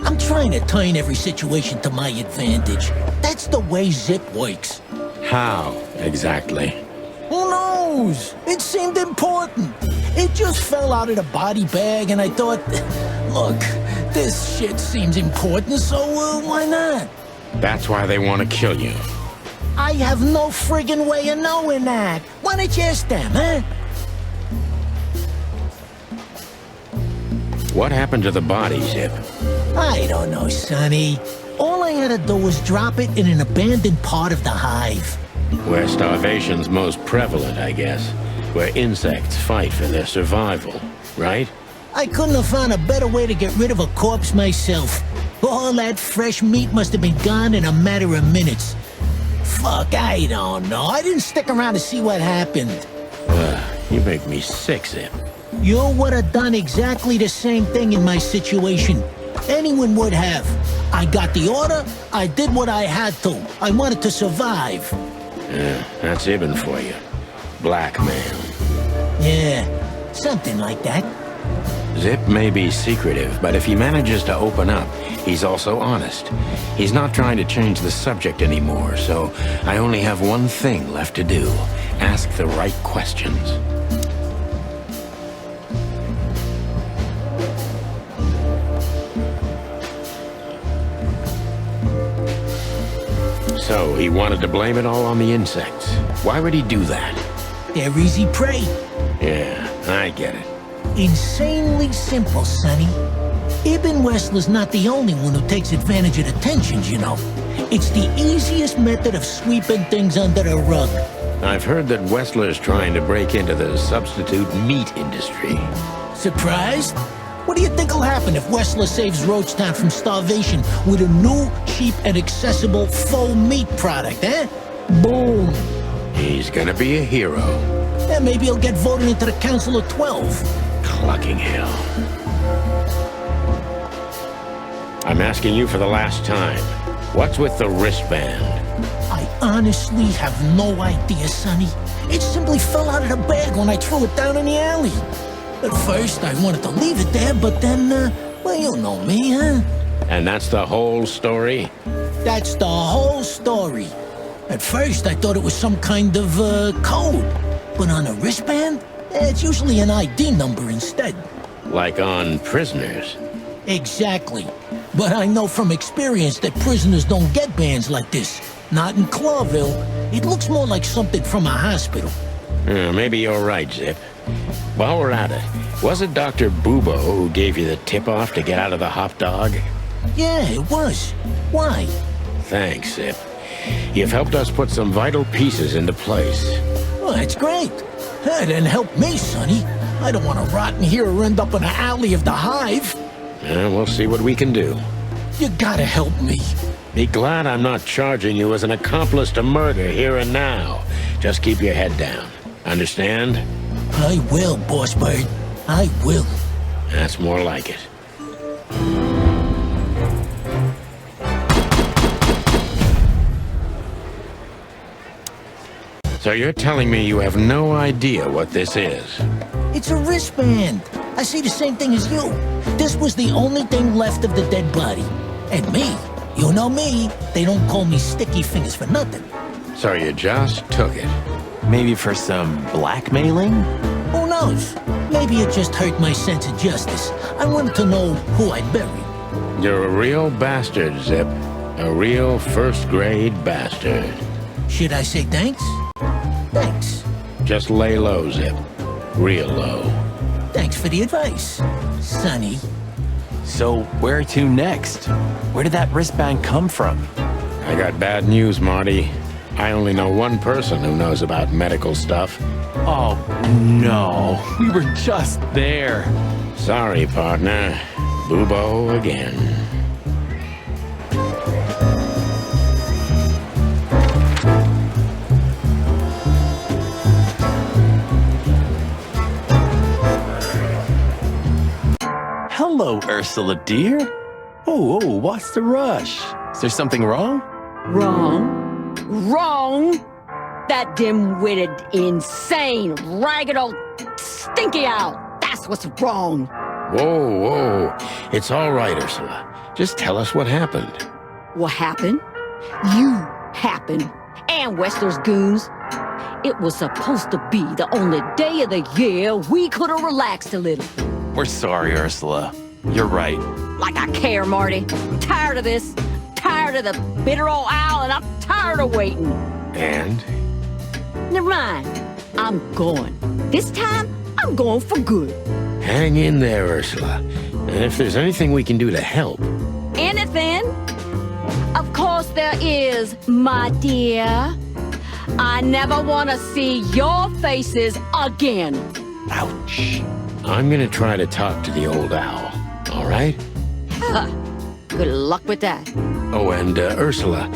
I'm trying to turn every situation to my advantage. That's the way Zip works. How, exactly? Who knows? It seemed important. It just fell out of the body bag and I thought, look, this shit seems important, so why not? That's why they want to kill you. I have no friggin' way of knowing that. Why don't you ask them, huh? What happened to the body, Zip? I don't know, Sonny. All I had to do was drop it in an abandoned part of the hive. Where starvation's most prevalent, I guess. Where insects fight for their survival, right? I couldn't have found a better way to get rid of a corpse myself. All that fresh meat must have been gone in a matter of minutes. Fuck, I don't know. I didn't stick around to see what happened. You make me sick, Zip. You would have done exactly the same thing in my situation. Anyone would have. I got the order, I did what I had to. I wanted to survive. That's Ibben for you. Black man. Yeah. Something like that. Zip may be secretive, but if he manages to open up, he's also honest. He's not trying to change the subject anymore, so I only have one thing left to do. Ask the right questions. So, he wanted to blame it all on the insects. Why would he do that? They're easy prey. Yeah, I get it. Insanely simple, Sonny. Ibn Wessler's not the only one who takes advantage of the tensions, you know. It's the easiest method of sweeping things under the rug. I've heard that Wessler's trying to break into the substitute meat industry. Surprised? What do you think will happen if Wessler saves Roachtown from starvation with a new, cheap, and accessible faux meat product, eh? Boom! He's gonna be a hero. And maybe he'll get voted into the Council of 12. Clucking hell. I'm asking you for the last time. What's with the wristband? I honestly have no idea, Sonny. It simply fell out of the bag when I threw it down in the alley. At first, I wanted to leave it there, but then, well, you know me, huh? And that's the whole story? That's the whole story. At first, I thought it was some kind of, code. But on a wristband, it's usually an ID number instead. Like on prisoners? Exactly. But I know from experience that prisoners don't get bands like this. Not in Clawville. It looks more like something from a hospital. Maybe you're right, Zip. While we're at it, was it Dr. Bubo who gave you the tip-off to get out of the hot dog? Yeah, it was. Why? Thanks, Zip. You've helped us put some vital pieces into place. Well, that's great. Then help me, Sonny. I don't want to rot in here or end up in the alley of the hive. We'll see what we can do. You gotta help me. Be glad I'm not charging you as an accomplice to murder here and now. Just keep your head down. Understand? I will, Boss Bird. I will. That's more like it. So you're telling me you have no idea what this is? It's a wristband. I see the same thing as you. This was the only thing left of the dead body. And me, you know me, they don't call me Sticky Fingers for nothing. So you just took it? Maybe for some blackmailing? Who knows? Maybe it just hurt my sense of justice. I wanted to know who I'd buried. You're a real bastard, Zip. A real first-grade bastard. Should I say thanks? Thanks. Just lay low, Zip. Real low. Thanks for the advice, Sonny. So where to next? Where did that wristband come from? I got bad news, Marty. I only know one person who knows about medical stuff. Oh, no. We were just there. Sorry, partner. Bubo again. Hello, Ursula, dear. Oh, what's the rush? Is there something wrong? Wrong? That dim-witted, insane, ragged old stinky owl. That's what's wrong. Whoa. It's all right, Ursula. Just tell us what happened. What happened? You happened. And Wessler's goons. It was supposed to be the only day of the year we could have relaxed a little. We're sorry, Ursula. You're right. Like I care, Marty. I'm tired of this. Tired of the bitter old owl, and I'm tired of waiting. And? Never mind. I'm going. This time, I'm going for good. Hang in there, Ursula. And if there's anything we can do to help... Anything? Of course there is, my dear. I never want to see your faces again. Ouch. I'm gonna try to talk to the old owl, all right? Good luck with that. Oh, and Ursula,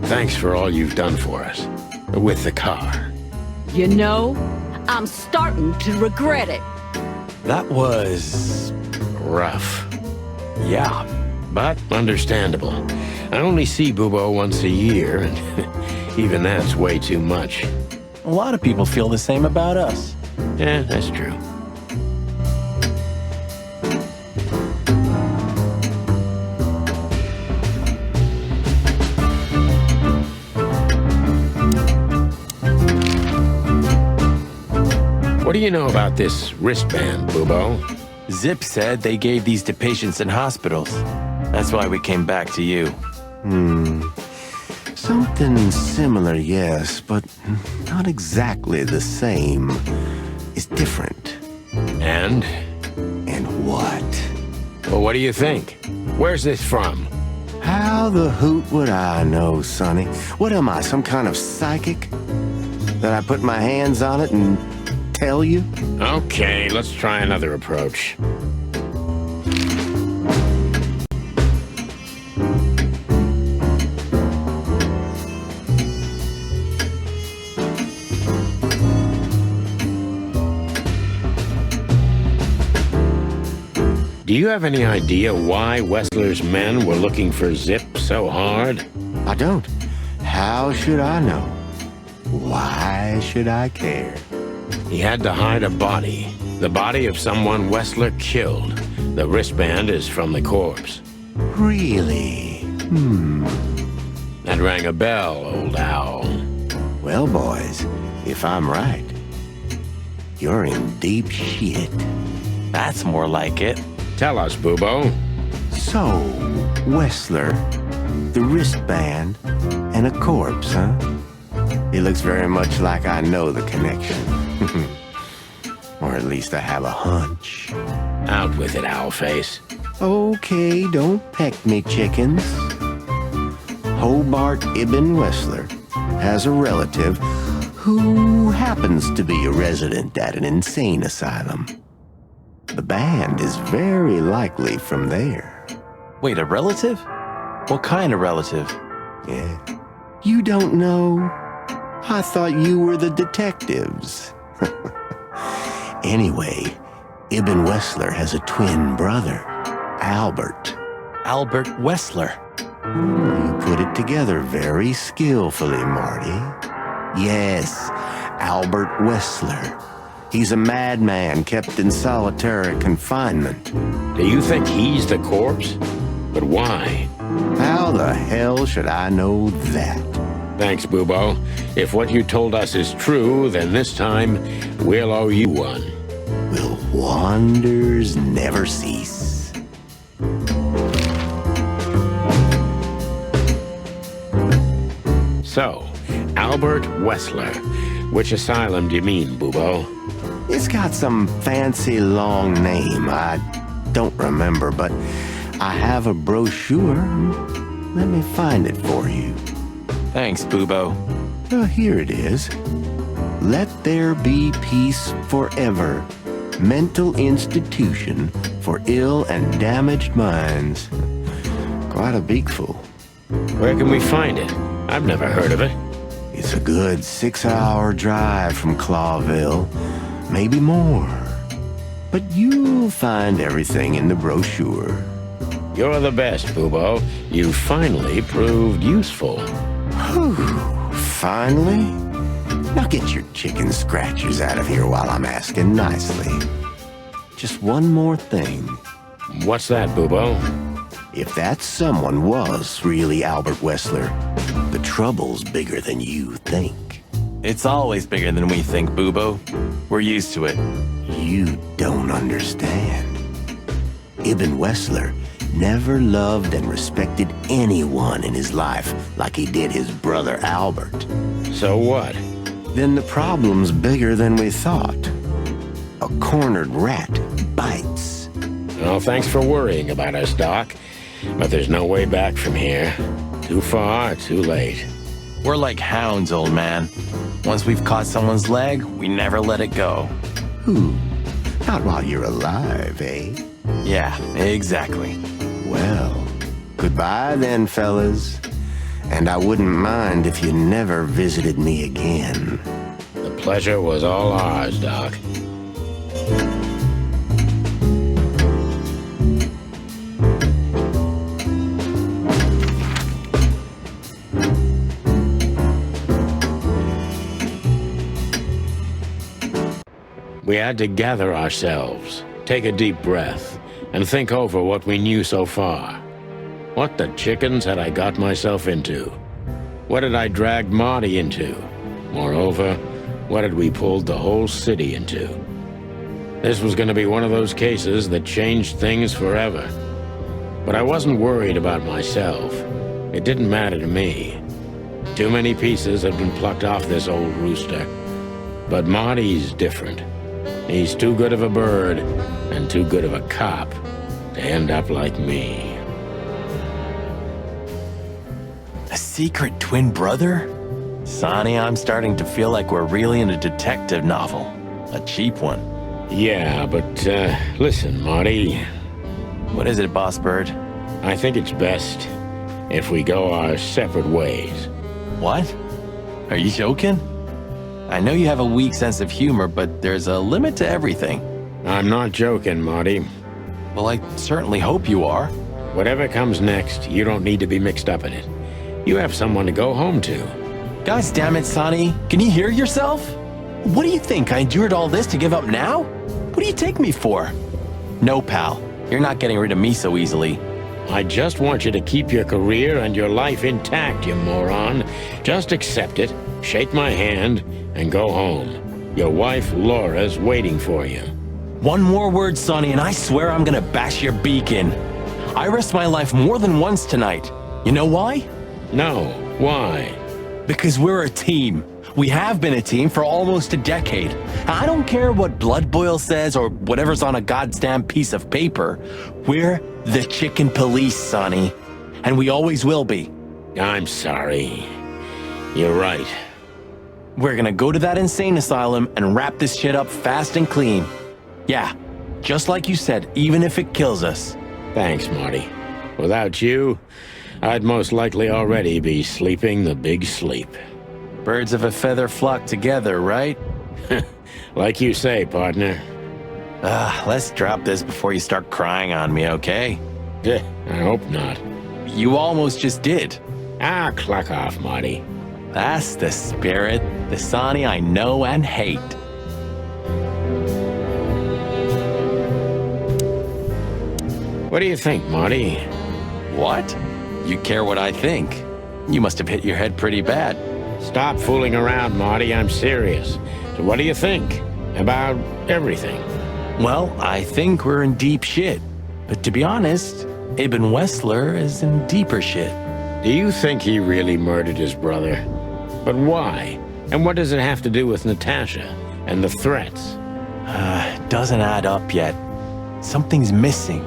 thanks for all you've done for us. With the car. You know, I'm starting to regret it. That was... rough. yeah. But understandable. I only see Bubo once a year, and even that's way too much. A lot of people feel the same about us. Yeah, that's true. What do you know about this wristband, Bubo? Zip said they gave these to patients in hospitals. That's why we came back to you. Something similar, yes, but not exactly the same. It's different. And? And what? Well, what do you think? Where's this from? How the hoot would I know, Sonny? What am I, some kind of psychic? That I put my hands on it and tell you? Okay, let's try another approach. Do you have any idea why Wessler's men were looking for Zip so hard? I don't. How should I know? Why should I care? He had to hide a body. The body of someone Wessler killed. The wristband is from the corpse. Really? That rang a bell, old owl. Well, boys, if I'm right, you're in deep shit. That's more like it. Tell us, Bubo. So, Wessler, the wristband, and a corpse, huh? It looks very much like I know the connection. Or at least I have a hunch. Out with it, Owlface. Okay, don't peck me, chickens. Hobart Ibn Wessler has a relative who happens to be a resident at an insane asylum. The band is very likely from there. Wait, a relative? What kind of relative? Yeah. You don't know? I thought you were the detectives. Anyway, Ibn Wessler has a twin brother, Albert. Albert Wessler. You put it together very skillfully, Marty. Yes, Albert Wessler. He's a madman kept in solitary confinement. Do you think he's the corpse? But why? How the hell should I know that? Thanks, Bubo. If what you told us is true, then this time we'll owe you one. Will wonders never cease? So, Albert Wessler. Which asylum do you mean, Bubo? It's got some fancy long name. I don't remember, but I have a brochure. Let me find it for you. Thanks, Bubo. Here it is. Let There Be Peace Forever. Mental Institution for Ill and Damaged Minds. Quite a beakful. Where can we find it? I've never heard of it. It's a good 6-hour drive from Clawville. Maybe more. But you'll find everything in the brochure. You're the best, Bubo. You finally proved useful. Whew. Finally? Now get your chicken scratchers out of here while I'm asking nicely. Just one more thing. What's that, Bubo? If that someone was really Albert Wessler, the trouble's bigger than you think. It's always bigger than we think, Bubo. We're used to it. You don't understand. Ibn Wessler never loved and respected anyone in his life like he did his brother Albert. So what? Then the problem's bigger than we thought. A cornered rat bites. Well, thanks for worrying about us, Doc. But there's no way back from here. Too far, too late. We're like hounds, old man. Once we've caught someone's leg, we never let it go. Who? Not while you're alive, eh? Yeah, exactly. Well, goodbye then, fellas. And I wouldn't mind if you never visited me again. The pleasure was all ours, Doc. We had to gather ourselves, take a deep breath, and think over what we knew so far. What the chickens had I got myself into? What had I dragged Marty into? Moreover, what had we pulled the whole city into? This was going to be one of those cases that changed things forever. But I wasn't worried about myself. It didn't matter to me. Too many pieces had been plucked off this old rooster. But Marty's different. He's too good of a bird and too good of a cop to end up like me. A secret twin brother? Sonny, I'm starting to feel like we're really in a detective novel. A cheap one. Yeah, but, listen, Marty. What is it, Boss Bird? I think it's best if we go our separate ways. What? Are you joking? I know you have a weak sense of humor, but there's a limit to everything. I'm not joking, Marty. Well, I certainly hope you are. Whatever comes next, you don't need to be mixed up in it. You have someone to go home to. Gosh damn it, Sonny. Can you hear yourself? What do you think? I endured all this to give up now? What do you take me for? No, pal. You're not getting rid of me so easily. I just want you to keep your career and your life intact, you moron. Just accept it, shake my hand, and go home. Your wife, Laura's waiting for you. One more word, Sonny, and I swear I'm gonna bash your beak in. I risked my life more than once tonight. You know why? No. Why? Because we're a team. We have been a team for almost a decade. I don't care what Blood Boil says or whatever's on a goddamn piece of paper. We're the chicken police, Sonny. And we always will be. I'm sorry. You're right. We're gonna go to that insane asylum and wrap this shit up fast and clean. Yeah, just like you said, even if it kills us. Thanks, Marty. Without you, I'd most likely already be sleeping the big sleep. Birds of a feather flock together, right? Like you say, partner. Let's drop this before you start crying on me, okay? I hope not. You almost just did. Cluck off, Marty. That's the spirit, the Sonny I know and hate. What do you think, Marty? What? You care what I think? You must have hit your head pretty bad. Stop fooling around, Marty. I'm serious. So what do you think about everything? Well, I think we're in deep shit. But to be honest, Ibn Wessler is in deeper shit. Do you think he really murdered his brother? But why? And what does it have to do with Natasha and the threats? Doesn't add up yet. Something's missing.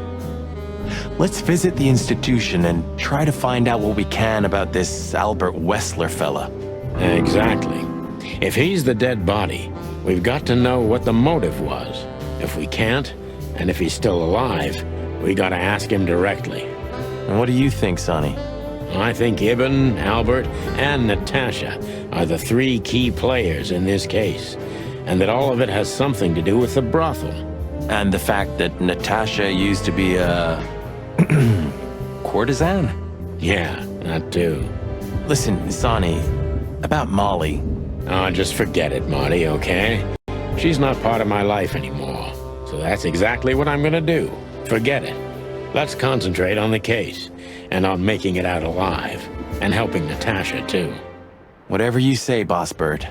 Let's visit the institution and try to find out what we can about this Albert Wessler fella. Exactly. If he's the dead body, we've got to know what the motive was. If we can't, and if he's still alive, we gotta ask him directly. And what do you think, Sonny? I think Ibn, Albert, and Natasha are the three key players in this case, and that all of it has something to do with the brothel. And the fact that Natasha used to be a courtesan? Yeah, that too. Listen, Sonny, about Molly. Oh, just forget it, Marty, okay? She's not part of my life anymore, so that's exactly what I'm gonna do. Forget it. Let's concentrate on the case, and on making it out alive, and helping Natasha, too. Whatever you say, Boss Bird.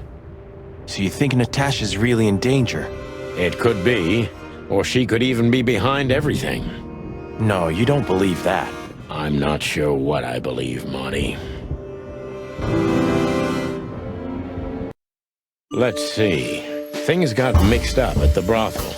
So you think Natasha's really in danger? It could be, or she could even be behind everything. No, you don't believe that. I'm not sure what I believe, Marty. Let's see. Things got mixed up at the brothel.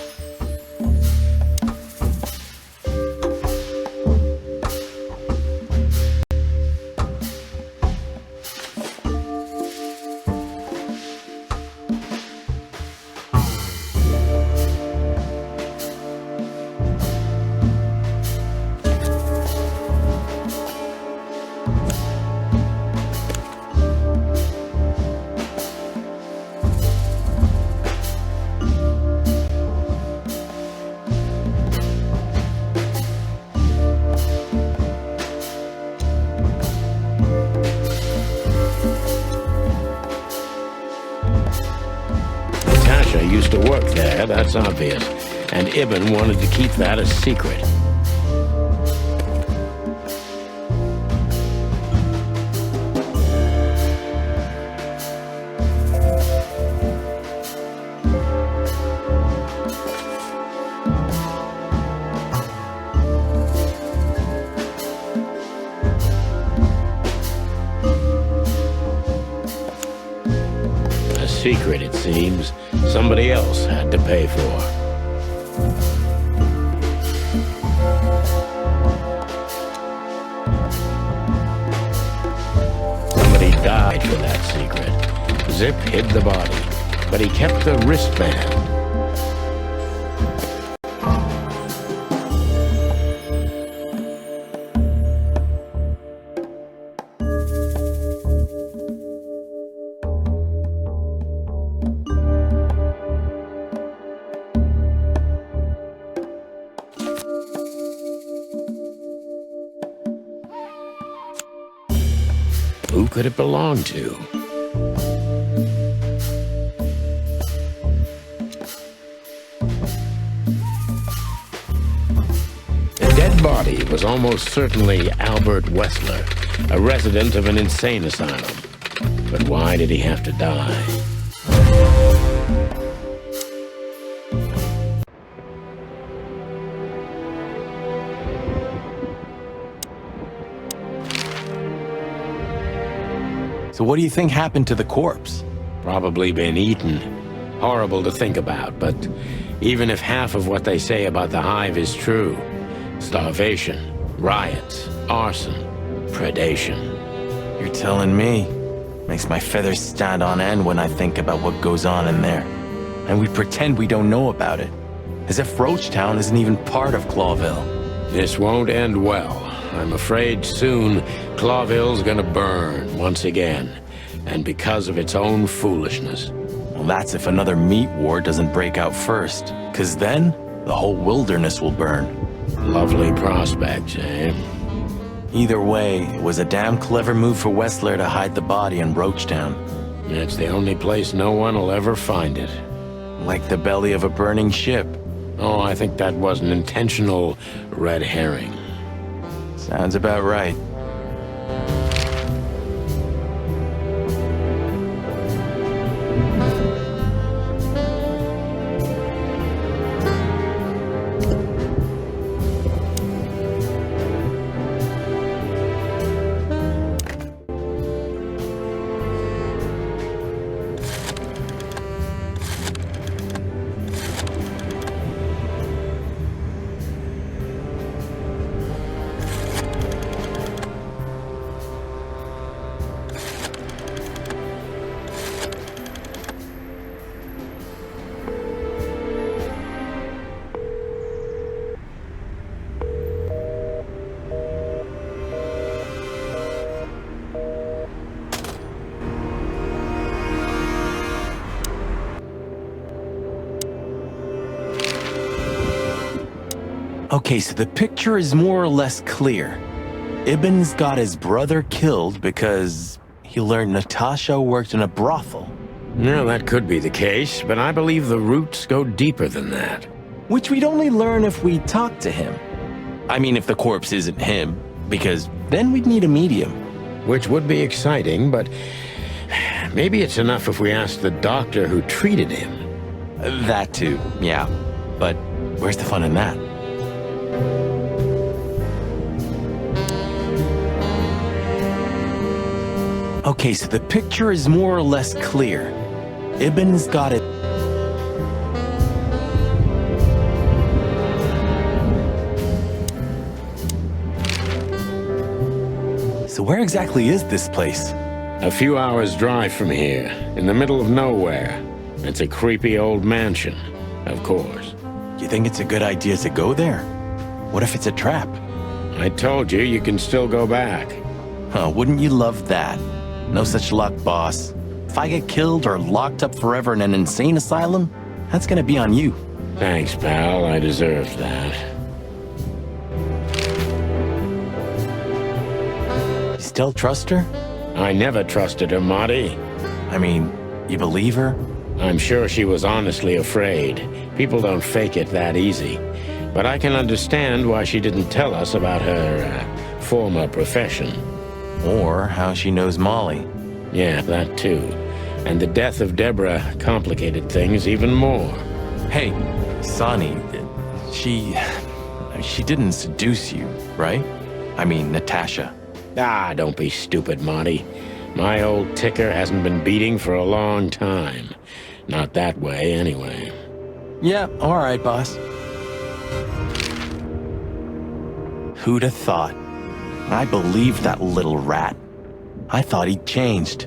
Used to work there, that's obvious. And Ibn wanted to keep that a secret. secret, it seems, somebody else had to pay for. Somebody died for that secret. Zip hid the body, but he kept the wristband. Who could it belong to? The dead body was almost certainly Albert Wessler, a resident of an insane asylum. But why did he have to die? So what do you think happened to the corpse? Probably been eaten. Horrible to think about, but even if half of what they say about the hive is true, starvation, riots, arson, predation. You're telling me. Makes my feathers stand on end when I think about what goes on in there. And we pretend we don't know about it. As if Roachtown isn't even part of Clawville. This won't end well. I'm afraid soon Clawville's gonna burn once again, and because of its own foolishness. Well, that's if another meat war doesn't break out first, 'cause then the whole wilderness will burn. Lovely prospects, eh? Either way, it was a damn clever move for Wessler to hide the body in Roachtown. It's the only place no one will ever find it. Like the belly of a burning ship. Oh, I think that was an intentional red herring. Sounds about right. Okay, so the picture is more or less clear. Ibn's got his brother killed because he learned Natasha worked in a brothel. No, that could be the case, but I believe the roots go deeper than that. Which we'd only learn if we talk to him. I mean, if the corpse isn't him, because then we'd need a medium. Which would be exciting, but maybe it's enough if we ask the doctor who treated him. That too, yeah. But where's the fun in that? Okay, so the picture is more or less clear. Ibn's got it. So where exactly is this place? A few hours' drive from here, in the middle of nowhere. It's a creepy old mansion, of course. You think it's a good idea to go there? What if it's a trap? I told you, you can still go back. Huh, wouldn't you love that? No such luck, boss. If I get killed or locked up forever in an insane asylum, that's gonna be on you. Thanks, pal. I deserved that. You still trust her? I never trusted her, Marty. I mean, you believe her? I'm sure she was honestly afraid. People don't fake it that easy. But I can understand why she didn't tell us about her former profession. Or how she knows Molly. Yeah, that too. And the death of Deborah complicated things even more. Hey, Sonny, she didn't seduce you, right? I mean, Natasha. Ah, don't be stupid, Marty. My old ticker hasn't been beating for a long time. Not that way, anyway. Yeah, all right, boss. Who'd have thought? I believed that little rat. I thought he'd changed.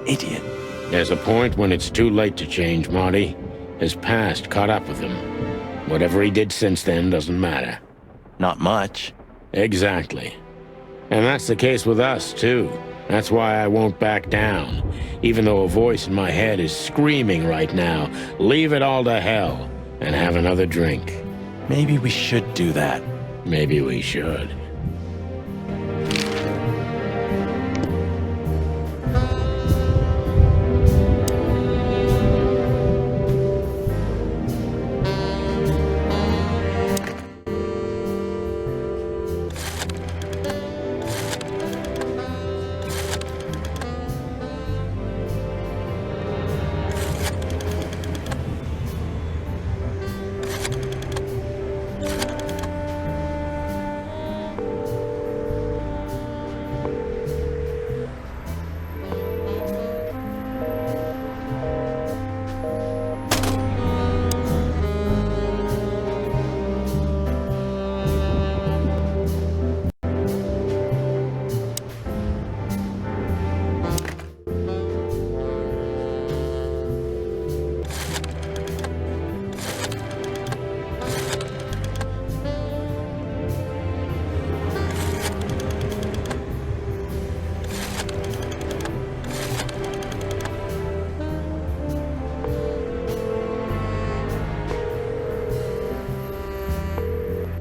Idiot. There's a point when it's too late to change, Marty. His past caught up with him. Whatever he did since then doesn't matter. Not much. Exactly. And that's the case with us, too. That's why I won't back down. Even though a voice in my head is screaming right now, leave it all to hell and have another drink. Maybe we should do that. Maybe we should.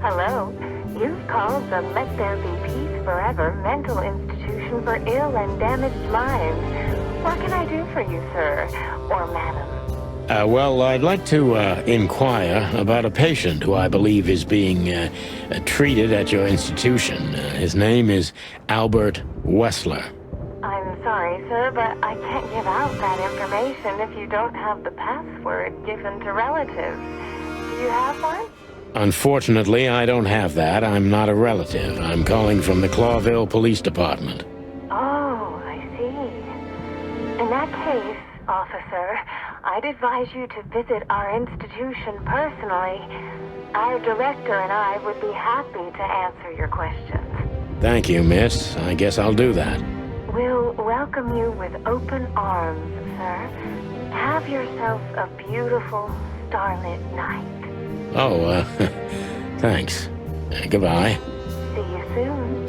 Hello. You've called the Let There Be Peace Forever mental institution for ill and damaged minds. What can I do for you, sir? Or madam? Well, I'd like to inquire about a patient who I believe is being treated at your institution. His name is Albert Wessler. I'm sorry, sir, but I can't give out that information if you don't have the password given to relatives. Do you have one? Unfortunately, I don't have that. I'm not a relative. I'm calling from the Clawville Police Department. Oh, I see. In that case, officer, I'd advise you to visit our institution personally. Our director and I would be happy to answer your questions. Thank you, miss. I guess I'll do that. We'll welcome you with open arms, sir. Have yourself a beautiful, starlit night. Oh, thanks. Goodbye. See you soon.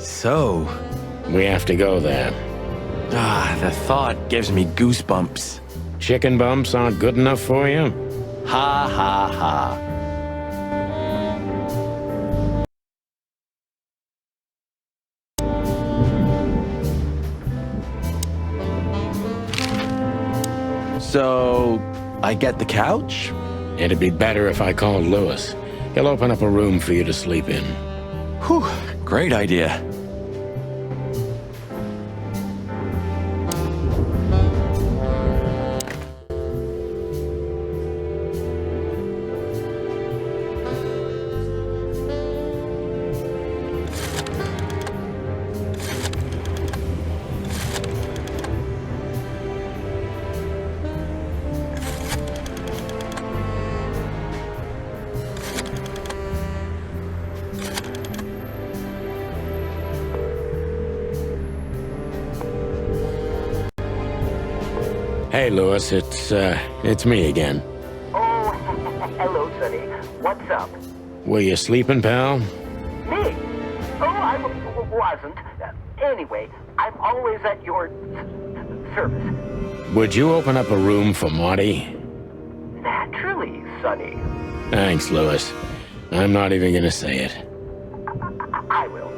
So, we have to go there. The thought gives me goosebumps. Chicken bumps aren't good enough for you? Ha ha ha. So, I get the couch? It'd be better if I called Lewis. He'll open up a room for you to sleep in. Whew, great idea. Hey, Lewis, it's me again. Oh, hello, Sonny. What's up? Were you sleeping, pal? Me? Oh, I wasn't. Anyway, I'm always at your service. Would you open up a room for Marty? Naturally, Sonny. Thanks, Lewis. I'm not even gonna say it. I will.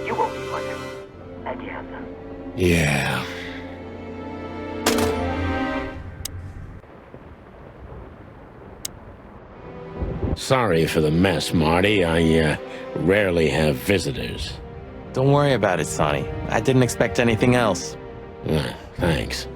You won't be one again. Yeah. Sorry for the mess, Marty. I rarely have visitors. Don't worry about it, Sonny. I didn't expect anything else. Thanks.